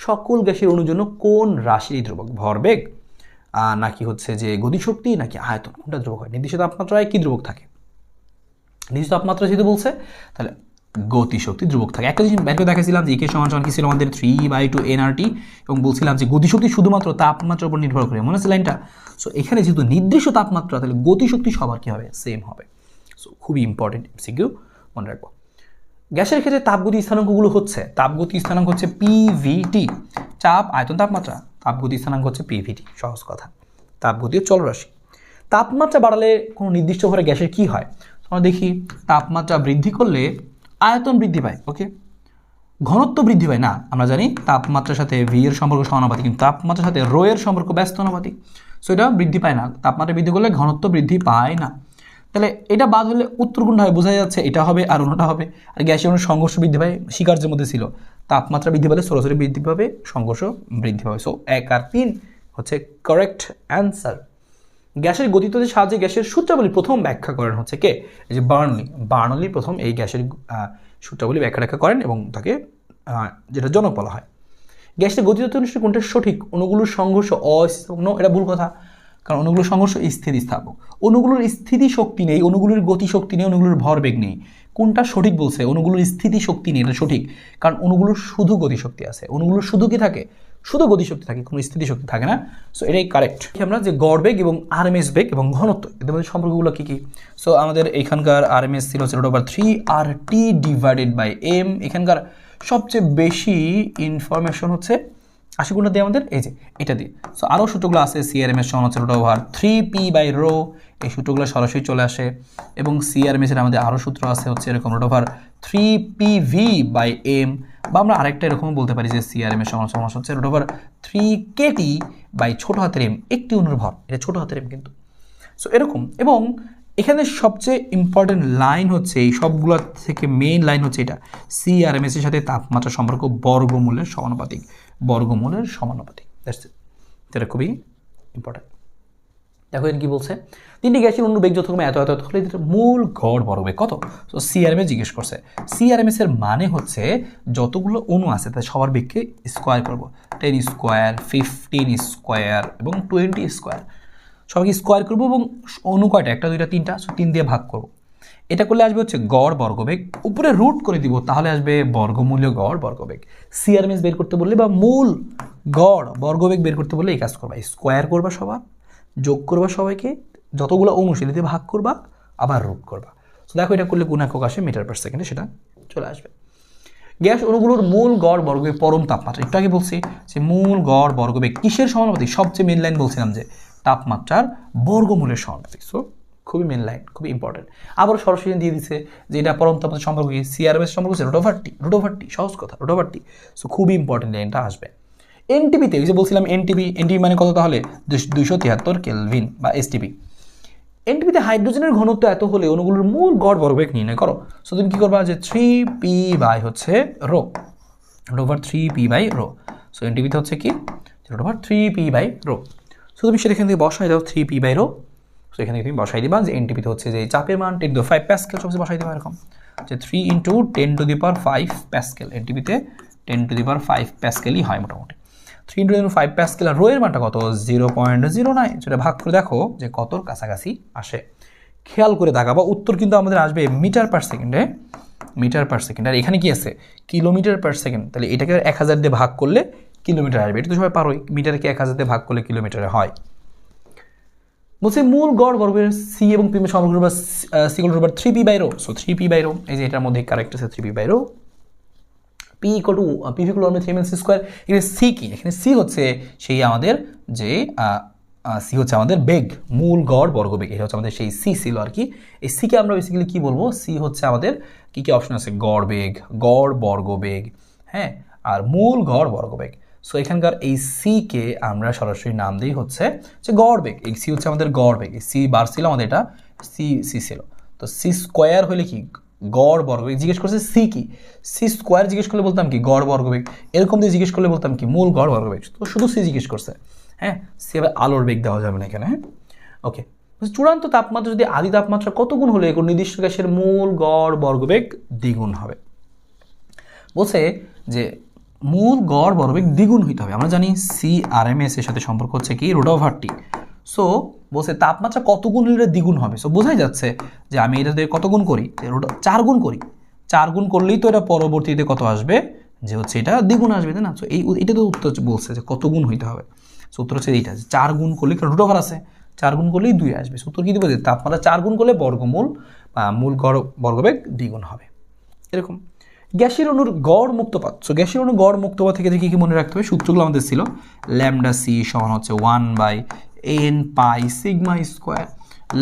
সকল গ্যাসের অণুর জন্য কোন রাশিটি ধ্রুবক, ভরবেগ নাকি হচ্ছে যে গতিশক্তি নাকি আয়তন, কোনটা ধ্রুবক হয়। নির্দিষ্ট তাপমাত্রায় কি ধ্রুবক থাকে, নির্দিষ্ট তাপমাত্রা যেহেতু বলছে তাহলে গতিশক্তি ধ্রুবক থাকে। একটা জিনিস বের করে দেখাছিলাম যে ইকে সমান সমান কি ছিল আমাদের 3/2 nRT, এবং বলছিলাম যে গতিশক্তি শুধুমাত্র তাপমাত্রার উপর নির্ভর করে, মনে আছে লাইনটা? সো এখানে যেহেতু নির্দিষ্ট তাপমাত্রা, তাহলে গতিশক্তি সবার কি হবে? সেম হবে। সো খুবই ইম্পর্টেন্ট এমসিকিউ, মনে রাখবো। গ্যাসের ক্ষেত্রে তাপগতি স্থানাঙ্কগুলো হচ্ছে, তাপগতি স্থানাঙ্ক হচ্ছে পিভিটি, চাপ আয়তন তাপমাত্রা, তাপগতি স্থানাঙ্ক হচ্ছে পিভিটি, সহজ কথা। তাপগতি চলরাশি। তাপমাত্রা বাড়ালে কোনো নির্দিষ্ট ঘরে গ্যাসের কি হয়? আমরা দেখি তাপমাত্রা বৃদ্ধি করলে আয়তন বৃদ্ধি পায়, ওকে। ঘনত্ব বৃদ্ধি পায় না, আমরা জানি তাপমাত্রার সাথে ভি এর সম্পর্ক সমানুপাতিক, কিন্তু তাপমাত্রার সাথে রো এর সম্পর্ক ব্যস্ত অনুপাতিক। সো এটা বৃদ্ধি পায় না, তাপমাত্রা বৃদ্ধি করলে ঘনত্ব বৃদ্ধি পায় না। তাহলে এটা বাদ হলে উত্তর কোনটা হবে? বোঝা যাচ্ছে এটা হবে আর অন্যটা হবে। আর গ্যাসের অন্য সংঘর্ষ বৃদ্ধি পায়, স্বীকার্যের মধ্যে ছিল তাপমাত্রা বৃদ্ধি পেলে সরাসরি বৃদ্ধি পাবে, সংঘর্ষ বৃদ্ধি পাবে। সো 1 আর 3 হচ্ছে কারেক্ট অ্যান্সার। গ্যাসের গতিত্বের সাহায্যে গ্যাসের সূত্রাবলী প্রথম ব্যাখ্যা করেন হচ্ছে কে? এই যে বার্নলি প্রথম এই গ্যাসের সূত্রাবলী ব্যাখ্যা করেন এবং তাকে যেটা জনক বলা হয়। গ্যাসের গতিতত্ত্ব অনুসারে কোনটা সঠিক? অণুগুলোর সংঘর্ষ অস্থিতিস্থাপক। এটা ভুল কথা, কারণ অণুগুলোর সংঘর্ষ স্থিতিস্থাপক। অণুগুলোর স্থিতি শক্তি নেই, অণুগুলোর গতি শক্তি নেই, অণুগুলোর ভরবেগ নেই। কোনটা সঠিক বলছে? অণুগুলোর স্থিতি শক্তি নেই, এটা সঠিক, কারণ অণুগুলোর শুধু গতিশক্তি আছে। অণুগুলোর শুধু কি থাকে? শুধু গতিশক্তি থাকে, কোনো স্থিতি শক্তি থাকে না। সো এটাই কারেক্ট। আমরা যে গড় বেগ এবং আরএমএস বেগ এবং ঘনত্ব, এদের মধ্যে সম্পর্কগুলো কী কী? সো আমাদের এখানকার আরএমএস ছিল √3RT/m। এখানকার সবচেয়ে বেশি ইনফরমেশন হচ্ছে 80 গুণটা দিয়ে আমাদের এই যে এটা দিয়ে। সো আরও সূত্রগুলো আছে, সিআরএমএস সমান হচ্ছে √3p/ρ, এই সূত্রগুলো সরাসরি চলে আসে। এবং সিআরএমএসের আমাদের আরও সূত্র আছে হচ্ছে এরকম √3pv/m, বা আমরা আরেকটা এরকম বলতে পারি যে সিআরএমএস সমান হচ্ছে √3kT ছোট হাতের m, একটি অণুর ভর, এটা ছোট হাতের m কিন্তু। সো এরকম। এবং এখানে সবচেয়ে ইম্পর্টেন্ট লাইন হচ্ছে, এই সবগুলো থেকে মেইন লাইন হচ্ছে এটা, সিআরএমএস এর সাথে তাপমাত্রা সম্পর্ক বর্গমূলের সমানুপাতিক, বর্গমূলের সমানুপাতিক। এটা খুবই ইম্পর্টেন্ট। দেখো এখানে কি বলছে? তিনটি গ্যাসের অণুর বেগ যথাক্রমে এত এত এত হলে মূল গড় বর্গবেগ কত? তো সিআরএমএস জিজ্ঞেস করছে। সিআরএমএস এর মানে হচ্ছে যতগুলো অণু আছে তার সবার বেগকে স্কোয়ার করবো, 10 স্কোয়ার, 15 স্কোয়ার এবং 20 স্কোয়ার, সবাইকে স্কোয়ার করবো এবং অণু কয়টা? 1 2 3 সো 3 দিয়ে ভাগ করবো। এটা করলে আসবে হচ্ছে গড় বর্গবেগ, উপরে রুট করে দিব, তাহলে আসবে বর্গমূলীয় গড় বর্গবেগ। সিআরএমএস বের করতে বললে বা মূল গড় বর্গবেগ বের করতে বললে এই কাজ করবা, স্কোয়ার করবা সবার, যোগ করবা সবাইকে, যতগুলো অণু সেটাতে ভাগ করবা, আবার রুট করবা। তো দেখো এটা করলে কোন একক আসে? মিটার/সেকেন্ডে সেটা চলে আসবে। গ্যাস অণুগুলোর মূল গড় বর্গবেগ পরম তাপমাত্রা, একটু আগে বলছি যে মূল গড় বর্গবেগ কিসের সমানুপাতিক? সবচেয়ে মেন লাইন বলছিলাম যে তাপমাত্রার বর্গমূলের সমানুপাতিক। সো খুবই মেন লাইন, খুবই ইম্পর্টেন্ট। আবার সরাসরি দিয়ে দিচ্ছে যে এটা পরম তাপমাত্রা সম্পর্ক কি? সিআরএমএস সম্পর্ক হচ্ছে √T, সহজ কথা, √T। সো খুবই ইম্পর্টেন্ট লাইনটা আসবে। এনটিপিতে এই যে বলছিলাম এনটিপি মানে কত? তাহলে 273 কেলভিন বা এসটিপি। এনটিপিতে হাইড্রোজেনের ঘনত্ব এত হলে অণুগুলোর মূল গড় বর্গবেগ নির্ণয় করো। সো তুমি কি করবা? যে 3p/ρ, √3p/ρ। সো এনটিপিতে হচ্ছে কি? √3p/ρ। সো তুমি সেটা এখান থেকে বসাই দাও 3p/ρ। সো এখানে তুমি বসাই দিবা যে এনটিপিতে হচ্ছে যে চাপের মান 10⁵ প্যাসকেল, সবচেয়ে বসাই দিবা এরকম যে 3 × 10⁵ প্যাসকেল। এনটিপিতে 10⁵ প্যাসকেলই হয় মোটামুটি। 3 × 10⁵ প্যাসকেল। আর রো এর মানটা কত? 0.09। সেটা ভাগ করে দেখো যে কতর কাছাকাছি আসে। খেয়াল করে দেখাবো, উত্তর কিন্তু আমাদের আসবে মিটার/সেকেন্ডে, মিটার/সেকেন্ড। আর এখানে কি আছে? কিলোমিটার/সেকেন্ড। তাহলে এটাকে 1000 দিয়ে ভাগ করলে কিলোমিটার আসবে। এটা তো সবাই পারোই, মিটারকে 1000 দিয়ে ভাগ করলে কিলোমিটারে হয়। বলছে মূল গড় বর্গের সি এবং পি সম্পর্ক বা সি √3p/ρ। সো 3p/ρ, এই যে এটার মধ্যে কারেক্ট আছে 3p/ρ। p = p = 3m²। এখানে সি কি? এখানে সি হচ্ছে সেই আমাদের যে সি হচ্ছে আমাদের বেগ, মূল গড় বর্গবেগ। এটা হচ্ছে আমাদের সেই সি ছিল আর কি। এই সিকে আমরা বেসিক্যালি কি বলবো? সি হচ্ছে আমাদের কি কি অপশন আছে? গড় বেগ, গড় বর্গবেগ, হ্যাঁ, আর মূল গড় বর্গবেগ। সো এখানকার এই সিকে আমরা সরাসরি নাম দিই হচ্ছে যে গড় বেগ। এই সি হচ্ছে আমাদের গড় বেগ। এই সি বার ছিল আমাদের, এটা সি ছিল। তো সি স্কোয়ার হলে কি? গড় বর্গবেগ। জিজ্ঞেস করছে সি কি? সি স্কোয়ার জিজ্ঞেস করলে বলতাম কি? গড় বর্গবেগ। এরকম দিয়ে জিজ্ঞেস করলে বলতাম কি? মূল গড় বর্গবেগ। তো শুধু সি জিজ্ঞেস করছে, হ্যাঁ। সি আবার আলোর বেগ দেওয়া যাবে না এখানে, হ্যাঁ। ওকে। চূড়ান্ত তাপমাত্রা যদি আদি তাপমাত্রা কত গুণ হলে কোনো নির্দিষ্ট গ্যাসের মূল গড় বর্গবেগ দ্বিগুণ হবে? বলছে যে মূল গড় বর্গবেগ দ্বিগুণ হইতে হবে। আমরা জানি সিআরএমএস এর সাথে সম্পর্ক হচ্ছে কি? √T। সো বলছে তাপমাত্রা কত গুণ হলে দ্বিগুণ হবে? সো বোঝাই যাচ্ছে যে আমি এটাতে কত গুণ করি? 4 গুণ করি। 4 গুণ করলেই তো এটা পরবর্তীতে কত আসবে, যে হচ্ছে এটা দ্বিগুণ আসবে, তাই না? সো এটা তো উত্তর বলছে যে কত গুণ হইতে হবে। সো উত্তর হচ্ছে এইটা, 4 গুণ করলে রুট ওভার আছে, 4 গুণ করলেই 2 আসবে। সো উত্তর কী দেবো, যে তাপমাত্রা 4 গুণ করলে বর্গমূল বা মূল বর্গবেগ দ্বিগুণ হবে। এরকম গ্যাসের অণুর গড় মুক্তপাত। সো গ্যাসের অণুর গড় মুক্তপাত থেকে কী কী মনে রাখতে হবে, সূত্রগুলো আমাদের ছিল ল্যামডা সি সমান হচ্ছে 1/n pi sigma square,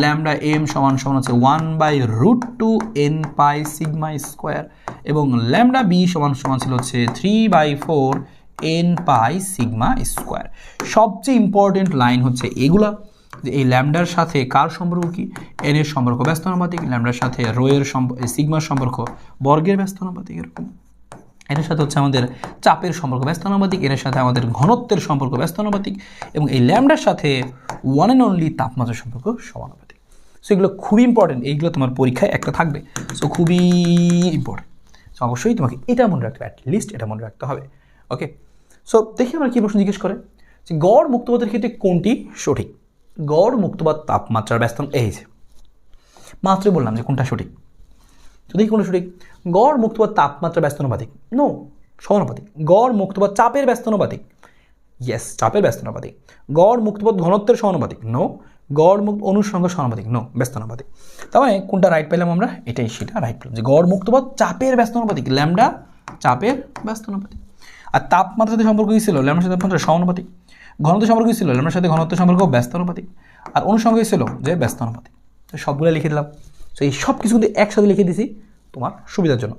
lambda M সমান হচ্ছে 1/√2 n পাই সিগমা স্কোয়ার, এবং ল্যামডা বি সমান ছিল হচ্ছে 3/4 n পাই সিগমা স্কোয়ার। সবচেয়ে ইম্পর্টেন্ট লাইন হচ্ছে এগুলা, যে এই ল্যামডার সাথে কার সম্পর্ক কি, এন এর সম্পর্ক ব্যস্তানুপাতিক, ল্যামডার সাথে রো এর সিগমার সম্পর্ক বর্গের ব্যস্তানুপাতিক, এরকম। এর সাথে হচ্ছে আমাদের চাপের সম্পর্ক ব্যস্তানুপাতিক, এর সাথে আমাদের ঘনত্বের সম্পর্ক ব্যস্তানুপাতিক, এবং এই ল্যামডার সাথে ওয়ান অ্যান্ড অনলি তাপমাত্রার সম্পর্ক সমানুপাতিক। সো এগুলো খুবই ইম্পর্টেন্ট, এইগুলো তোমার পরীক্ষায় একটা থাকবে। সো খুবই ইম্পর্টেন্ট। সো অবশ্যই তোমাকে এটা মনে রাখতে হবে, অ্যাটলিস্ট এটা মনে রাখতে হবে। ওকে, সো দেখি আমরা কী প্রশ্ন জিজ্ঞেস করে, যে গড় মুক্তপাতের ক্ষেত্রে কোনটি সঠিক? গড় মুক্তপাত তাপমাত্রার ব্যস্তান, এই যে মাত্রই বললাম যে কোনটা সঠিক। যদি কোনটা সঠিক, গড় মুক্তপাত তাপমাত্রা ব্যস্তানুপাতিক, নো সমানুপাতিক। গড় মুক্তপাত চাপের ব্যস্তানুপাতিক, ইয়েস চাপের ব্যস্তানুপাতিক। গড় মুক্তপাত ঘনত্বের সমানুপাতিক, নো। গড় মুক্ত অণুর সংখ্যা সমানুপাতিক, নো ব্যস্তানুপাতিক। তার মানে কোনটা রাইট পেলাম আমরা, এটাই সেটা রাইট পেলাম, যে গড় মুক্তপাত চাপের ব্যস্তানুপাতিক, ল্যামডা চাপের ব্যস্তানুপাতিক। আর তাপমাত্রার সাথে সম্পর্ক কী ছিল, ল্যামডার সাথে তাপমাত্রা সমানুপাতিক। ঘনত্বের সম্পর্ক কী ছিল, ল্যামডার সাথে ঘনত্বের সম্পর্ক ব্যস্তানুপাতিক। আর অনুসংখ্যা ছিল যে ব্যস্তানুপাতিক। তো সবগুলো লিখে দিলাম। তো এই সব কিছু কিন্তু একসাথে লিখে দিছি তোমার সুবিধার জন্য।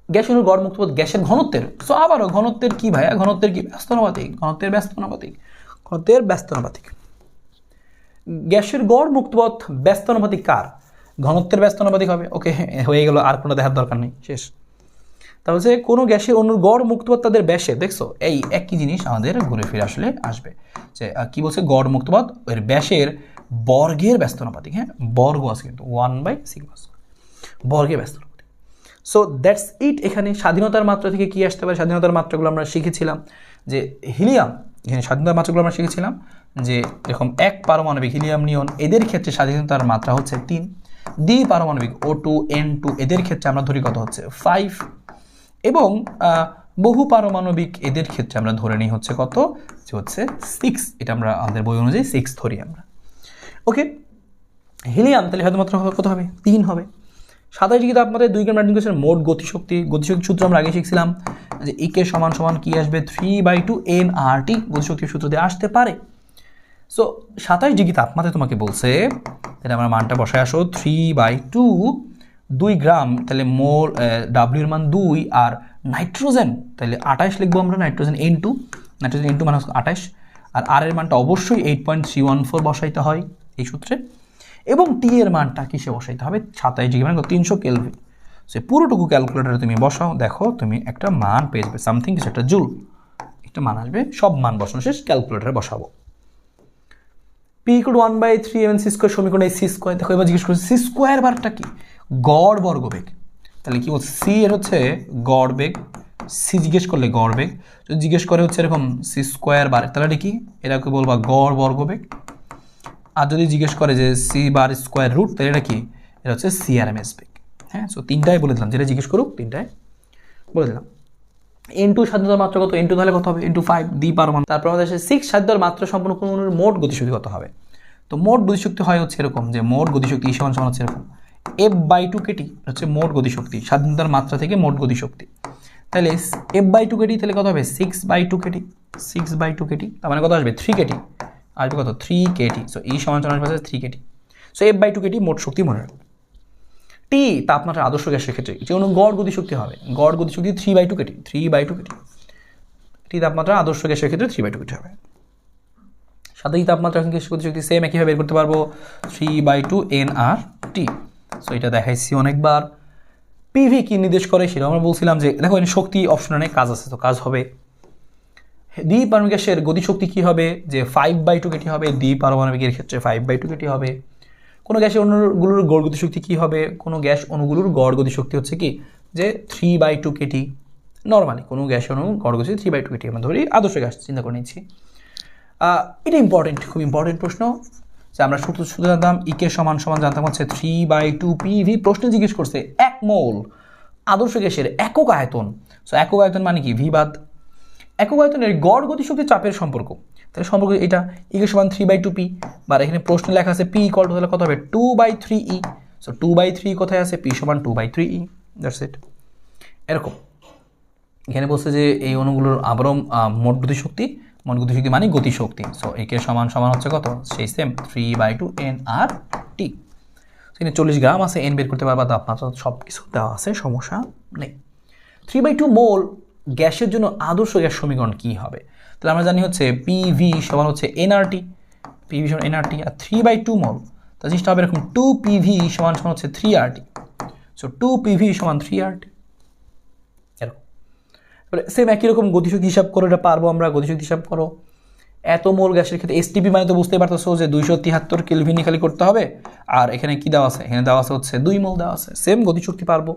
গ্যাসের গড় মুক্তপাত গ্যাসের ঘনত্বের, সো আবারও ঘনত্বের কি ভাইয়া, ঘনত্বের কি ব্যস্তানুপাতিক, ঘনত্বের ব্যস্তানুপাতিক, ঘনত্বের ব্যস্তানুপাতিক। গ্যাসের গড় মুক্তপাত ব্যস্তানুপাতিক কার, ঘনত্বের ব্যস্তানুপাতিক হবে। ওকে, হয়ে গেল, আর কোনো দেখার দরকার নেই, শেষ। তাহলে যে কোনো গ্যাসের অণুর গড় মুক্তপাত তাদের ব্যাসে, দেখছো এই একই জিনিস আমাদের ঘুরে ফিরে আসলে আসবে, যে কি বলছে, গড় মুক্তপাত এর ব্যাসের বর্গের ব্যস্তানুপাতিক। হ্যাঁ, বর্গ আছে কিন্তু 1/σ বর্গের ব্যস্তানুপাতিক। সো দ্যাটস ইট। এখানে স্বাধীনতার মাত্রা থেকে কি আসতে পারে, স্বাধীনতার মাত্রাগুলো আমরা শিখেছিলাম, যে হিলিয়াম, এখানে স্বাধীনতার মাত্রাগুলো আমরা শিখেছিলাম, যে এরকম এক পারমাণবিক হিলিয়াম নিয়ন, এদের ক্ষেত্রে স্বাধীনতার মাত্রা হচ্ছে 3। দ্বিপারমাণবিক O2 N2 এদের ক্ষেত্রে আমরা ধরি কত হচ্ছে 5, এবং বহু পারমাণবিক এদের ক্ষেত্রে আমরা ধরে নিই হচ্ছে কত, যে হচ্ছে 6। এটা আমরা আমাদের বই অনুযায়ী 6 ধরি আমরা। ওকে, হিলিয়াম তাহলে হয়তো মাত্রা কত হবে, 3 হবে। 27 ডিগ্রি তাপমাত্রায় 2 গ্রাম নাইট্রোজেন গ্যাসের মোট গতিশক্তি, গতিশক্তির সূত্র আমরা আগে শিখছিলাম, যে ইকে সমান কি আসবে, 3/2 nRT গতিশক্তির সূত্র দিয়ে আসতে পারে। সো 27 ডিগ্রি তাপমাত্রায় তোমাকে বলছে, তাহলে আমরা মানটা বসায় আসো, 3/2 2 গ্রাম, তাহলে মোল ডাব্লিউর মান 2, আর নাইট্রোজেন তাহলে 28 লিখবো আমরা, নাইট্রোজেন N2, নাইট্রোজেন N2 মানে 28, আর আর এর মানটা অবশ্যই 8.314 বসাইতে হয় এই সূত্রে, এবং টি এর মানটা কিসে বসাইতে হবে, 27 ডিগ্রি মানে 300 কেলভিন। সে পুরোটুকু ক্যালকুলেটারে তুমি বসাও, দেখো তুমি একটা মান পেয়ে যাবে, সামথিং কিছু একটা জুল, একটা মান আসবে। সব মান বসানো শেষ, ক্যালকুলেটারে বসাবো। P = 1/3 mc² সমীকরণে c স্কোয়ার, দেখো এবার জিজ্ঞেস করছি c স্কোয়ার বারটা কি, গড় বর্গবেগ। তাহলে কি বলছে, c এর হচ্ছে গড় বেগ, c জিজ্ঞেস করলে গড় বেগ, যদি জিজ্ঞেস করে হচ্ছে এরকম c স্কোয়ার বার, তাহলে এটা কি, এটাকে বলবা গড় বর্গবেগ। আর যদি জিজ্ঞেস করে যে c বার স্কোয়ার রুট, তাহলে এটা কি, এটা হচ্ছে CRMS বেগ। হ্যাঁ, সো তিনটাই বলে দিলাম, যেটা জিজ্ঞেস করুক তিনটায় বলে দিলাম। N2 স্বাধীনতার মাত্রা কত, N2 তাহলে কত হবে, N2 5 দ্বিপারমাণবিক। তারপর আমাদের 6 স্বাধীনতার মাত্রা সম্পন্ন কোনো অণুর মোট গতিশক্তি কত হবে। তো মোট গতিশক্তি হয় হচ্ছে এরকম, যে মোট গতিশক্তি সমান হচ্ছে এরকম, F/2 kT হচ্ছে মোট গতিশক্তি, স্বাধীনতার মাত্রা থেকে মোট গতিশক্তি। তাহলে F/2 kT তাহলে কত হবে, 6/2 kT, 6/2 kT, তার মানে কত আসবে 3 kT, আসবে কত 3 kT। সো E সমান আসবে 3 kT। সো F/2 kT মোট শক্তি মনে রাখবে। টি তাপমাত্রা আদর্শ গ্যাসের ক্ষেত্রে যে কোনো গড় গতিশক্তি হবে, গড় গতিশক্তি 3/2 kT, 3/2 kT। টি তাপমাত্রা আদর্শ গ্যাসের ক্ষেত্রে 3/2 kT হবে। 27 তাপমাত্রা গ্যাসের গতিশক্তি সেম একইভাবে বের করতে পারবো, 3/2 nRT। সো এটা দেখাইছি অনেকবার। পিভি কি নির্দেশ করে সেটা আমরা বলছিলাম, যে দেখো এখানে শক্তি অপশনে কাজ আছে, তো কাজ হবে। দ্বিপারমাণবিক গ্যাসের গতিশক্তি কি হবে, যে 5/2 kT হবে, দ্বিপারমাণবিকের ক্ষেত্রে 5/2 kT হবে। কোনো গ্যাসের অণুগুলোর গড় গতিশক্তি কী হবে, কোনো গ্যাস অণুগুলোর গড় গতিশক্তি হচ্ছে কি, যে 3/2 kT। নর্মালি কোনো গ্যাস অণু গড় গতিশক্তি 3/2 kT আমরা ধরি, আদর্শ গ্যাস চিন্তা করে নিচ্ছি। এটা ইম্পর্টেন্ট, খুব ইম্পর্টেন্ট প্রশ্ন। যে আমরা শুধু শুধু জানতাম ইকে সমান সমান জানতাম হচ্ছে 3/2 পিভি। প্রশ্নে জিজ্ঞেস করছে 1 মোল আদর্শ গ্যাসের একক আয়তন। সো একক আয়তন মানে কি, ভি বাদ। একক আয়তনের গড় গতিশক্তি চাপের সম্পর্ক, তাহলে সম্পর্ক এটা ইকে সমান 3/2 পি, বা এখানে প্রশ্নে লেখা আছে পি ইকুয়াল টু, তাহলে কত হবে 2/3 ই। সো 2/3 কোথায় আছে, পি সমান 2/3 ই, দ্যাটস ইট। এরকম এখানে বলছে যে এই অণুগুলোর আবরণ মোট গতিশক্তি, মোট গতিশক্তি মানে গতিশক্তি। সো একে সমান সমান হচ্ছে কত, সেই সেম 3/2 এন আর টি। এখানে 40 গ্রাম আছে, এন বের করতে পারবা, তাপমাত্রা সব কিছু দেওয়া আছে, সমস্যা নেই। 3/2 মোল গ্যাসের জন্য আদর্শ গ্যাস সমীকরণ কি হবে? তাহলে আমরা জানি হচ্ছে পিভি সমান হচ্ছে এনআরটি, পিভি সমান এনআরটি, আর 3/2 মোল, তো জিনিসটা হবে এরকম 2 পিভি সমান সমান হচ্ছে 3RT। সো 2 পিভি সমান 3RT, এরকম। এবারে সেম একই রকম গতিশক্তি হিসাব করো, এটা পারবো আমরা। গতিশক্তি হিসাব করো, এত মোল গ্যাসের ক্ষেত্রে এসটিপি মানে তো বুঝতেই পারতেছো যে 273 কেলভিনই খালি করতে হবে। আর এখানে কি দেওয়া আছে, এখানে দেওয়া আছে হচ্ছে 2 মোল দেওয়া আছে, সেম গতিশক্তি পারবো।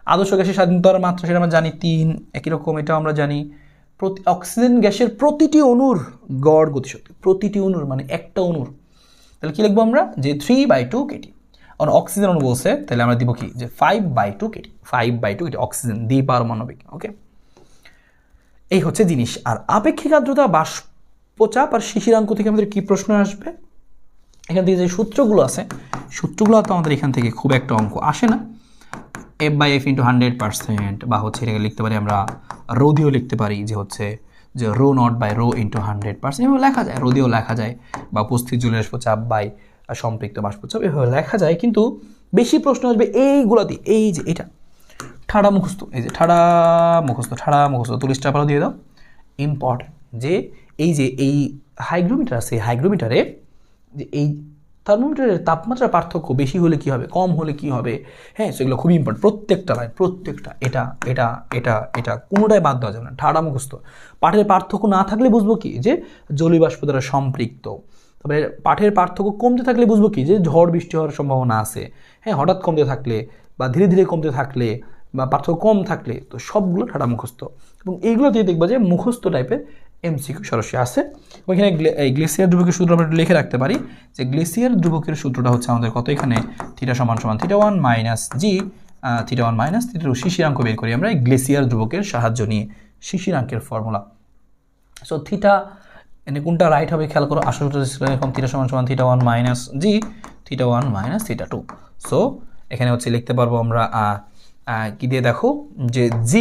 আদর্শ গ্যাসের স্বাধীনতার মাত্রা সেটা আমরা জানি 3, একই রকম এটাও আমরা জানি। অক্সিজেন গ্যাসের প্রতিটি অণুর গড় গতিশক্তি, প্রতিটি অণুর মানে একটা অণুর, তাহলে কি লিখবো আমরা, যে 3/2 কেটি। আর অক্সিজেন অণু বলছে, তাহলে আমরা দিব কি, যে 5/2 কেটি, 5/2 কেটি অক্সিজেন দ্বিপারমাণবিক। ওকে, এই হচ্ছে জিনিস। আর আপেক্ষিক আর্দ্রতা, বাষ্পচাপ আর শিশিরাঙ্ক থেকে আমাদের কি প্রশ্ন আসবে, এখান থেকে যে সূত্রগুলো আছে, সূত্রগুলো তো আমাদের এখান থেকে খুব একটা অঙ্ক আসে না। F/F × 100%, বা হচ্ছে এটাকে লিখতে পারি আমরা রো দিয়েও লিখতে পারি, যে হচ্ছে যে ρ নট বাই ρ × 100%, এভাবে লেখা যায়, রো দিয়েও লেখা যায়, বা উপস্থিত জলীয় বাষ্পচাপ বাই সম্পৃক্ত বাষ্পচাপ, এভাবে লেখা যায়। কিন্তু বেশি প্রশ্ন আসবে এইগুলো দিয়ে, এই যে এটা ঠাড়া মুখস্থ, এই যে ঠাড়া মুখস্থ, ঠাড়া মুখস্থ, 40টা পারো দিয়ে দাও। ইম্পর্টেন্ট যে এই হাইগ্রোমিটার আছে, হাইগ্রোমিটারে যে এই থার্মোমিটারের তাপমাত্রার পার্থক্য বেশি হলে কি হবে, কম হলে কি হবে, হ্যাঁ, সেগুলো খুবই ইম্পর্টেন্ট। প্রত্যেকটা লাইন, প্রত্যেকটা, এটা এটা এটা এটা কোনোটাই বাদ দেওয়া যাবে না, ঠাড়া মুখস্থ। পাঠের পার্থক্য না থাকলে বুঝবো কি, যে জলীয় বাষ্প দ্বারা সম্পৃক্ত। তবে পাঠের পার্থক্য কমতে থাকলে বুঝবো কি, যে ঝড় বৃষ্টি হওয়ার সম্ভাবনা আছে, হ্যাঁ, হঠাৎ কমতে থাকলে বা ধীরে ধীরে কমতে থাকলে বা পার্থক্য কম থাকলে, তো সবগুলো ঠাড়া মুখস্থ। এবং এইগুলো দিয়ে দেখবা যে মুখস্থ টাইপের এমসিকিউ সরাসরি আছে। ওইখানে এই গ্লেসিয়ার ধ্রুবকের সূত্র আমরা লিখে রাখতে পারি, যে গ্লেসিয়ার ধ্রুবকের সূত্রটা হচ্ছে আমাদের কত, এখানে থিটা সমান সমান θ1 - g, θ1 - θ2 শিশিরাঙ্ক বের করি আমরা এই গ্লেসিয়ার ধ্রুবকের সাহায্য নিয়ে, শিশিরাঙ্কের ফর্মুলা। সো থিটা এনে কোনটা রাইট হবে খেয়াল করো, আসলে এরকম θ সমান সমান θ1 - g, θ1 - θ2। সো এখানে হচ্ছে লিখতে পারবো আমরা কি দিয়ে দেখো, যে g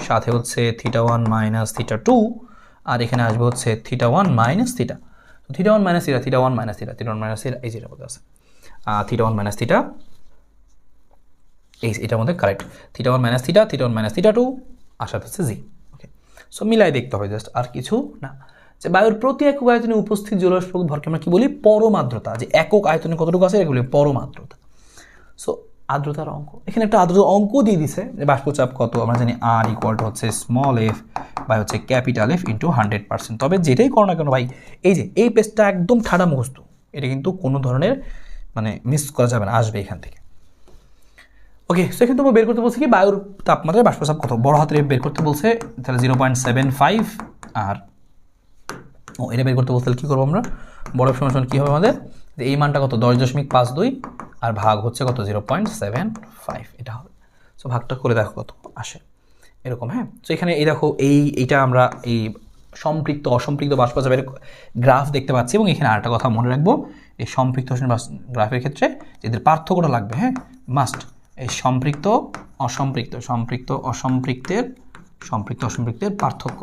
সাথে হচ্ছে θ1 - θ2, আর এখানে আসবে হচ্ছে θ1 - θ। তো θ1 - θ, θ1 - θ, θ1 - θ, এই যেটা মধ্যে আছে θ1 - θ, এই এটার মধ্যে কারেক্ট, θ1 - θ, θ1 - θ2, আর সাথে হচ্ছে জি। ওকে, সো মিলাই দেখতে হবে জাস্ট, আর কিছু না। যে বায়ুর প্রতি একক আয়তনে উপস্থিত জলীয় ভরকে আমরা কি বলি, পরম আর্দ্রতা। যে একক আয়তনে কতটুকু আছে এগুলো পরম আর্দ্রতা। সো আর্দ্রতার অঙ্ক, এখানে একটা আর্দ্রতার অঙ্ক দিয়ে দিছে, যে বাষ্পচাপ কত, আমরা জানি R = হচ্ছে স্মল f বা হচ্ছে ক্যাপিটাল F × 100%। তবে যেটাই করো না কেন ভাই, এই যে এই পেজটা একদম ঠাড়া মুখস্থ, এটা কিন্তু কোনো ধরনের মানে মিস করা যাবে না, আসবে এখান থেকে। ওকে, সো এখানে তোমার বের করতে বলছে কি, বায়ুর তাপমাত্রায় বাষ্পচাপ কত, বড় হাতের বের করতে বলছে, তাহলে 0.75, আর এটা বের করতে বলতে কী করবো আমরা, বড় সমান কী হবে আমাদের, যে এই মানটা কত 10.52, আর ভাগ হচ্ছে কত 0.75, এটা হবে। সো ভাগটা করে দেখো কত আসে, এরকম। হ্যাঁ, তো এখানে এই দেখো এইটা আমরা এই সম্পৃক্ত অসম্পৃক্ত বাষ্পচাপের গ্রাফ দেখতে পাচ্ছি। এবং এখানে আরেকটা কথা মনে রাখবো, এই সম্পৃক্ত গ্রাফের ক্ষেত্রে এদের পার্থক্যটা লাগবে, হ্যাঁ, মাস্ট। এই সম্পৃক্ত অসম্পৃক্তের পার্থক্য,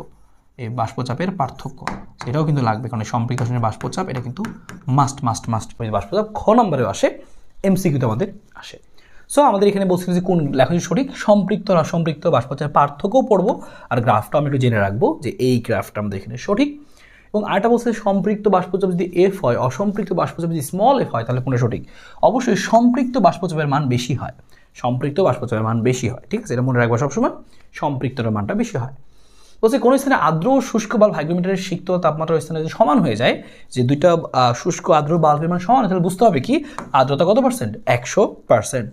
এই বাষ্পচাপের পার্থক্য, সেটাও কিন্তু লাগবে, কারণ সম্পৃক্ত বাষ্পচাপ এটা কিন্তু মাস্ট। বাষ্পচাপ খ নম্বরেও আসে, এমসিকিউতে আমাদের আসে। সো আমাদের এখানে বলছি যে কোন লেখা সঠিক, সম্পৃক্ত আর অসম্পৃক্ত বাষ্পচাপের পার্থক্য পড়বো, আর গ্রাফটা আমি একটু জেনে রাখবো যে এই গ্রাফটা আমাদের এখানে সঠিক। এবং আরেকটা বলছে সম্পৃক্ত বাষ্পচাপ যদি এফ হয়, অসম্পৃক্ত বাষ্পচাপ যদি স্মল এফ হয়, তাহলে কোনটা সঠিক? অবশ্যই সম্পৃক্ত বাষ্পচাপের মান বেশি হয়, সম্পৃক্ত বাষ্পচাপের মান বেশি হয়, ঠিক আছে, এটা মনে রাখবো সবসময়, সম্পৃক্তর মানটা বেশি হয়। বলছে কোনো স্থানে আর্দ্র ও শুষ্ক বাল্ব হাইগ্রোমিটারের সিক্ত তাপমাত্রার স্থানে যদি সমান হয়ে যায়, যে দুইটা শুষ্ক আর্দ্র বাল্বের মান সমান, তাহলে বুঝতে হবে কি আর্দ্রতা কত পার্সেন্ট, 100%।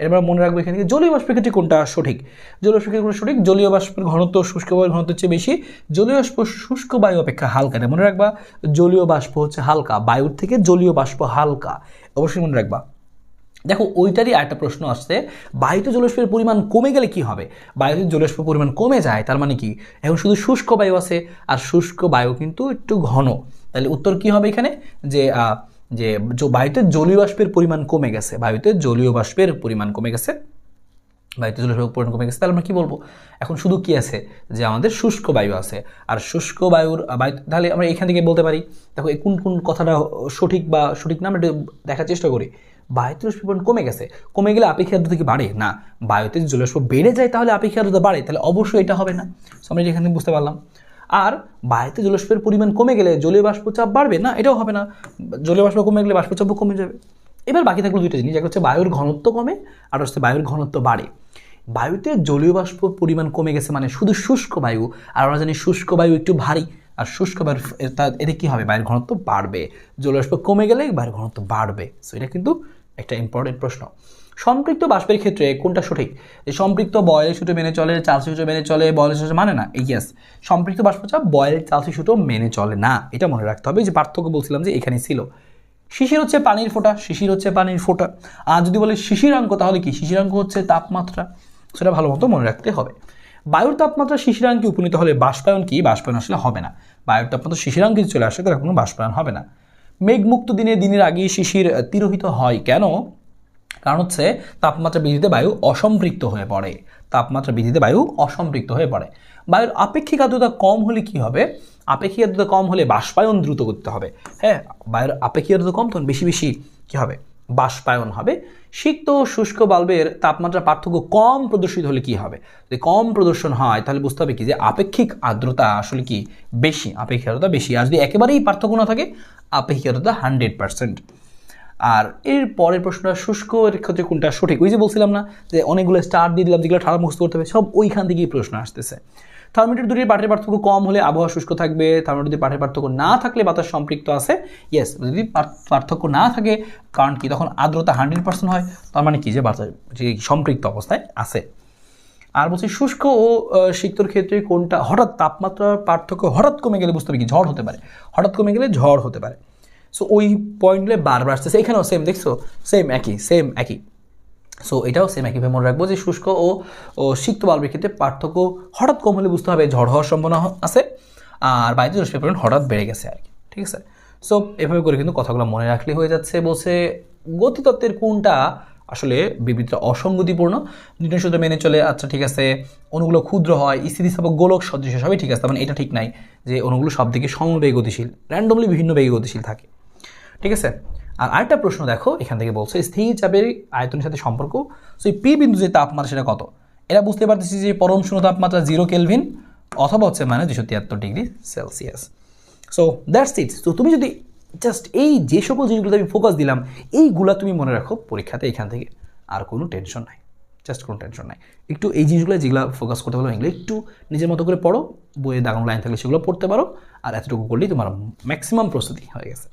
এবার মনে রাখবো এখানে জলীয় বাষ্পের ক্ষেত্রে কোনটা সঠিক। জলীয় বাষ্পের ক্ষেত্রে সঠিক, জলীয় বাষ্পের ঘনত্ব শুষ্ক বায়ুর ঘনত্বের চেয়ে বেশি, জলীয় বাষ্প শুষ্ক বায়ু অপেক্ষা হালকা। এটা মনে রাখবা, জলীয় বাষ্প হচ্ছে হালকা, বায়ুর থেকে জলীয় বাষ্প হালকা, অবশ্যই মনে রাখবা। দেখো ওইটারই একটা প্রশ্ন আসছে, বায়ুতে জলবাষ্পের পরিমাণ কমে গেলে কি হবে? বায়ুতে জলবাষ্পের পরিমাণ কমে যায়, তার মানে কি এখন শুধু শুষ্ক বায়ু আছে, আর শুষ্ক বায়ু কিন্তু একটু ঘন। তাহলে উত্তর কি হবে এখানে, যে যে বায়ুতে জলীয় বাষ্পের পরিমাণ কমে গেছে, বায়ুতে জলীয় বাষ্পের পরিমাণ কমে গেছে, বায়ুতে জলীয় বাষ্পের পরিমাণ কমে গেছে। তাহলে আমরা কি বলবো, এখন শুধু কি আছে, যে আমাদের শুষ্ক বায়ু আছে, আর শুষ্ক বায়ুর বায়ু, তাহলে আমরা এখান থেকে বলতে পারি, দেখো কোন কোন কথাটা সঠিক বা সঠিক না আমরা একটু দেখার চেষ্টা করি। বায়ুতে জলীয় পরিমাণ কমে গেছে, কমে গেলে আপেক্ষিক আর্দ্রতা কি বাড়ে? না, বায়ুতে জলীয় বাষ্প বেড়ে যায় তাহলে আপেক্ষিক আর্দ্রতা বাড়ে, তাহলে অবশ্যই এটা হবে না। আমরা এখান থেকে বুঝতে পারলাম। আর বায়ুতে জলীয় বাষ্পের পরিমাণ কমে গেলে জলীয় বাষ্প চাপ বাড়বে না, এটাও হবে না, জলীয় বাষ্প কমে গেলে বাষ্পচাপও কমে যাবে। এবার বাকি থাকলো দুইটা জিনিস, একটা হচ্ছে বায়ুর ঘনত্ব কমে, আর হচ্ছে বায়ুর ঘনত্ব বাড়ে। বায়ুতে জলীয় বাষ্প পরিমাণ কমে গেছে মানে শুধু শুষ্ক বায়ু, আর আমরা জানি শুষ্ক বায়ু একটু ভারী, আর শুষ্ক বায়ুর এতে কি হবে, বায়ুর ঘনত্ব বাড়বে। জলীয় বাষ্প কমে গেলে বায়ুর ঘনত্ব বাড়বে। সো এটা কিন্তু একটা ইম্পর্টেন্ট প্রশ্ন। সম্পৃক্ত বাষ্পের ক্ষেত্রে কোনটা সঠিক? যে সম্পৃক্ত বয়েলের সূত্র মেনে চলে, চার্লস সূত্র মেনে চলে, বয়েলের সূত্র মানে না, ইয়েস, সম্পৃক্ত বাষ্পচাপ বয়েলের চার্লস সূত্র মেনে চলে না, এটা মনে রাখতে হবে। যে পার্থক্য বলছিলাম যে এখানেই ছিল। শিশির হচ্ছে পানির ফোঁটা, শিশির হচ্ছে পানির ফোঁটা। আর যদি বলে শিশিরাঙ্ক, তাহলে কি শিশিরাঙ্ক হচ্ছে তাপমাত্রা, সেটা ভালো মতো মনে রাখতে হবে। বায়ুর তাপমাত্রা শিশিরাঙ্কে উপনীত হলে বাষ্পায়ন কি? বাষ্পায়ন আসলে হবে না। বায়ুর তাপমাত্রা শিশিরাঙ্কে চলে আসে তার কোনো বাষ্পায়ন হবে না। মেঘমুক্ত দিনের আগেই শিশির তিরোহিত হয় কেন? কারণ হচ্ছে তাপমাত্রা বৃদ্ধিতে বায়ু অসম্পৃক্ত হয়ে পড়ে, তাপমাত্রা বৃদ্ধিতে বায়ু অসম্পৃক্ত হয়ে পড়ে। বায়ুর আপেক্ষিক আর্দ্রতা কম হলে কি হবে? আপেক্ষিক আর্দ্রতা কম হলে বাষ্পায়ন দ্রুত করতে হবে। হ্যাঁ, বায়ুর আপেক্ষিক আর্দ্রতা কম তখন বেশি বেশি কি হবে? বাষ্পায়ন হবে। সিক্ত ও শুষ্ক বাল্বের তাপমাত্রা পার্থক্য কম প্রদর্শিত হলে কি হবে? যদি কম প্রদর্শন হয় তাহলে বুঝতে হবে কি যে আপেক্ষিক আর্দ্রতা আসলে কি বেশি, আপেক্ষিক আর্দ্রতা বেশি। আর যদি একেবারেই পার্থক্য না থাকে, আপেক্ষিক আর্দ্রতা 100%। আর এর পরের প্রশ্নটা শুষ্কের ক্ষেত্রে কোনটা সঠিক? ওই যে বলছিলাম না যে অনেকগুলো স্টার দিয়ে দিলাম যেগুলো ঠাড়া মুখস্থ করতে হবে, সব ওইখান থেকেই প্রশ্ন আসতেছে। থার্মোমিটার দুটির পাঠের পার্থক্য কম হলে আবহাওয়া শুষ্ক থাকবে, থার্মোমিটার দুটির পাঠের পার্থক্য না থাকলে বাতাস সম্পৃক্ত আছে। ইয়েস, যদি পার্থক্য না থাকে, কারণ কি তখন আর্দ্রতা 100% হয়, তার মানে কি যে বাতাস যে সম্পৃক্ত অবস্থায় আছে। আর বলছি শুষ্ক ও সিক্তর ক্ষেত্রে কোনটা হঠাৎ তাপমাত্রার পার্থক্য হঠাৎ কমে গেলে বুঝতে হবে কি ঝড় হতে পারে, হঠাৎ কমে গেলে ঝড় হতে পারে। সো ওই পয়েন্টগুলো বারবার আসতেছে, এখানেও সেম, দেখছো সেম একই। সো এটাও সেম একইভাবে মনে রাখবো যে শুষ্ক ও সিক্ত বাল্বের ক্ষেত্রে পার্থক্য হঠাৎ কম হলে বুঝতে হবে ঝড় হওয়ার সম্ভাবনা আছে, আর বায়ুতে জলীয় পরিমাণ হঠাৎ বেড়ে গেছে আর কি, ঠিক আছে। সো এভাবে করে কিন্তু কথাগুলো মনে রাখলে হয়ে যাচ্ছে। বলছে গতিতত্ত্বের কোনটা আসলে বিবৃতিটা অসঙ্গতিপূর্ণ? নিউটন সূত্র মেনে চলে, আচ্ছা ঠিক আছে। অণুগুলো ক্ষুদ্র হয়, স্থিতিস্থাপক গোলক সদৃশ, সবই ঠিক আছে, মানে এটা ঠিক নাই যে অণুগুলো সব দিকে সমবেগে গতিশীল, র্যান্ডমলি বিভিন্ন বেগে গতিশীল থাকে, ঠিক আছে। আর আরেকটা প্রশ্ন দেখো এখান থেকে বলছে স্থির চাপের আয়তনের সাথে সম্পর্ক। সো এই পি বিন্দু যে তাপমাত্রা সেটা কত? এরা বুঝতে পারতেছি যে পরম শূন্য তাপমাত্রা 0 কেলভিন অথবা হচ্ছে মানে 273 ডিগ্রি সেলসিয়াস। সো দ্যাটস ইট। তো তুমি যদি জাস্ট এই যে সকল জিনিসগুলো আমি ফোকাস দিলাম এইগুলা তুমি মনে রাখো পরীক্ষাতে, এখান থেকে আর কোনো টেনশন নাই, জাস্ট কোনো টেনশন নাই। একটু এই জিনিসগুলো যেগুলো ফোকাস করতে পারো এগুলো একটু নিজের মতো করে পড়ো, বইয়ে দাগানো লাইন থাকলে সেগুলো পড়তে পারো, আর এতটুকু করলেই তোমার ম্যাক্সিমাম প্রস্তুতি হয়ে গেছে।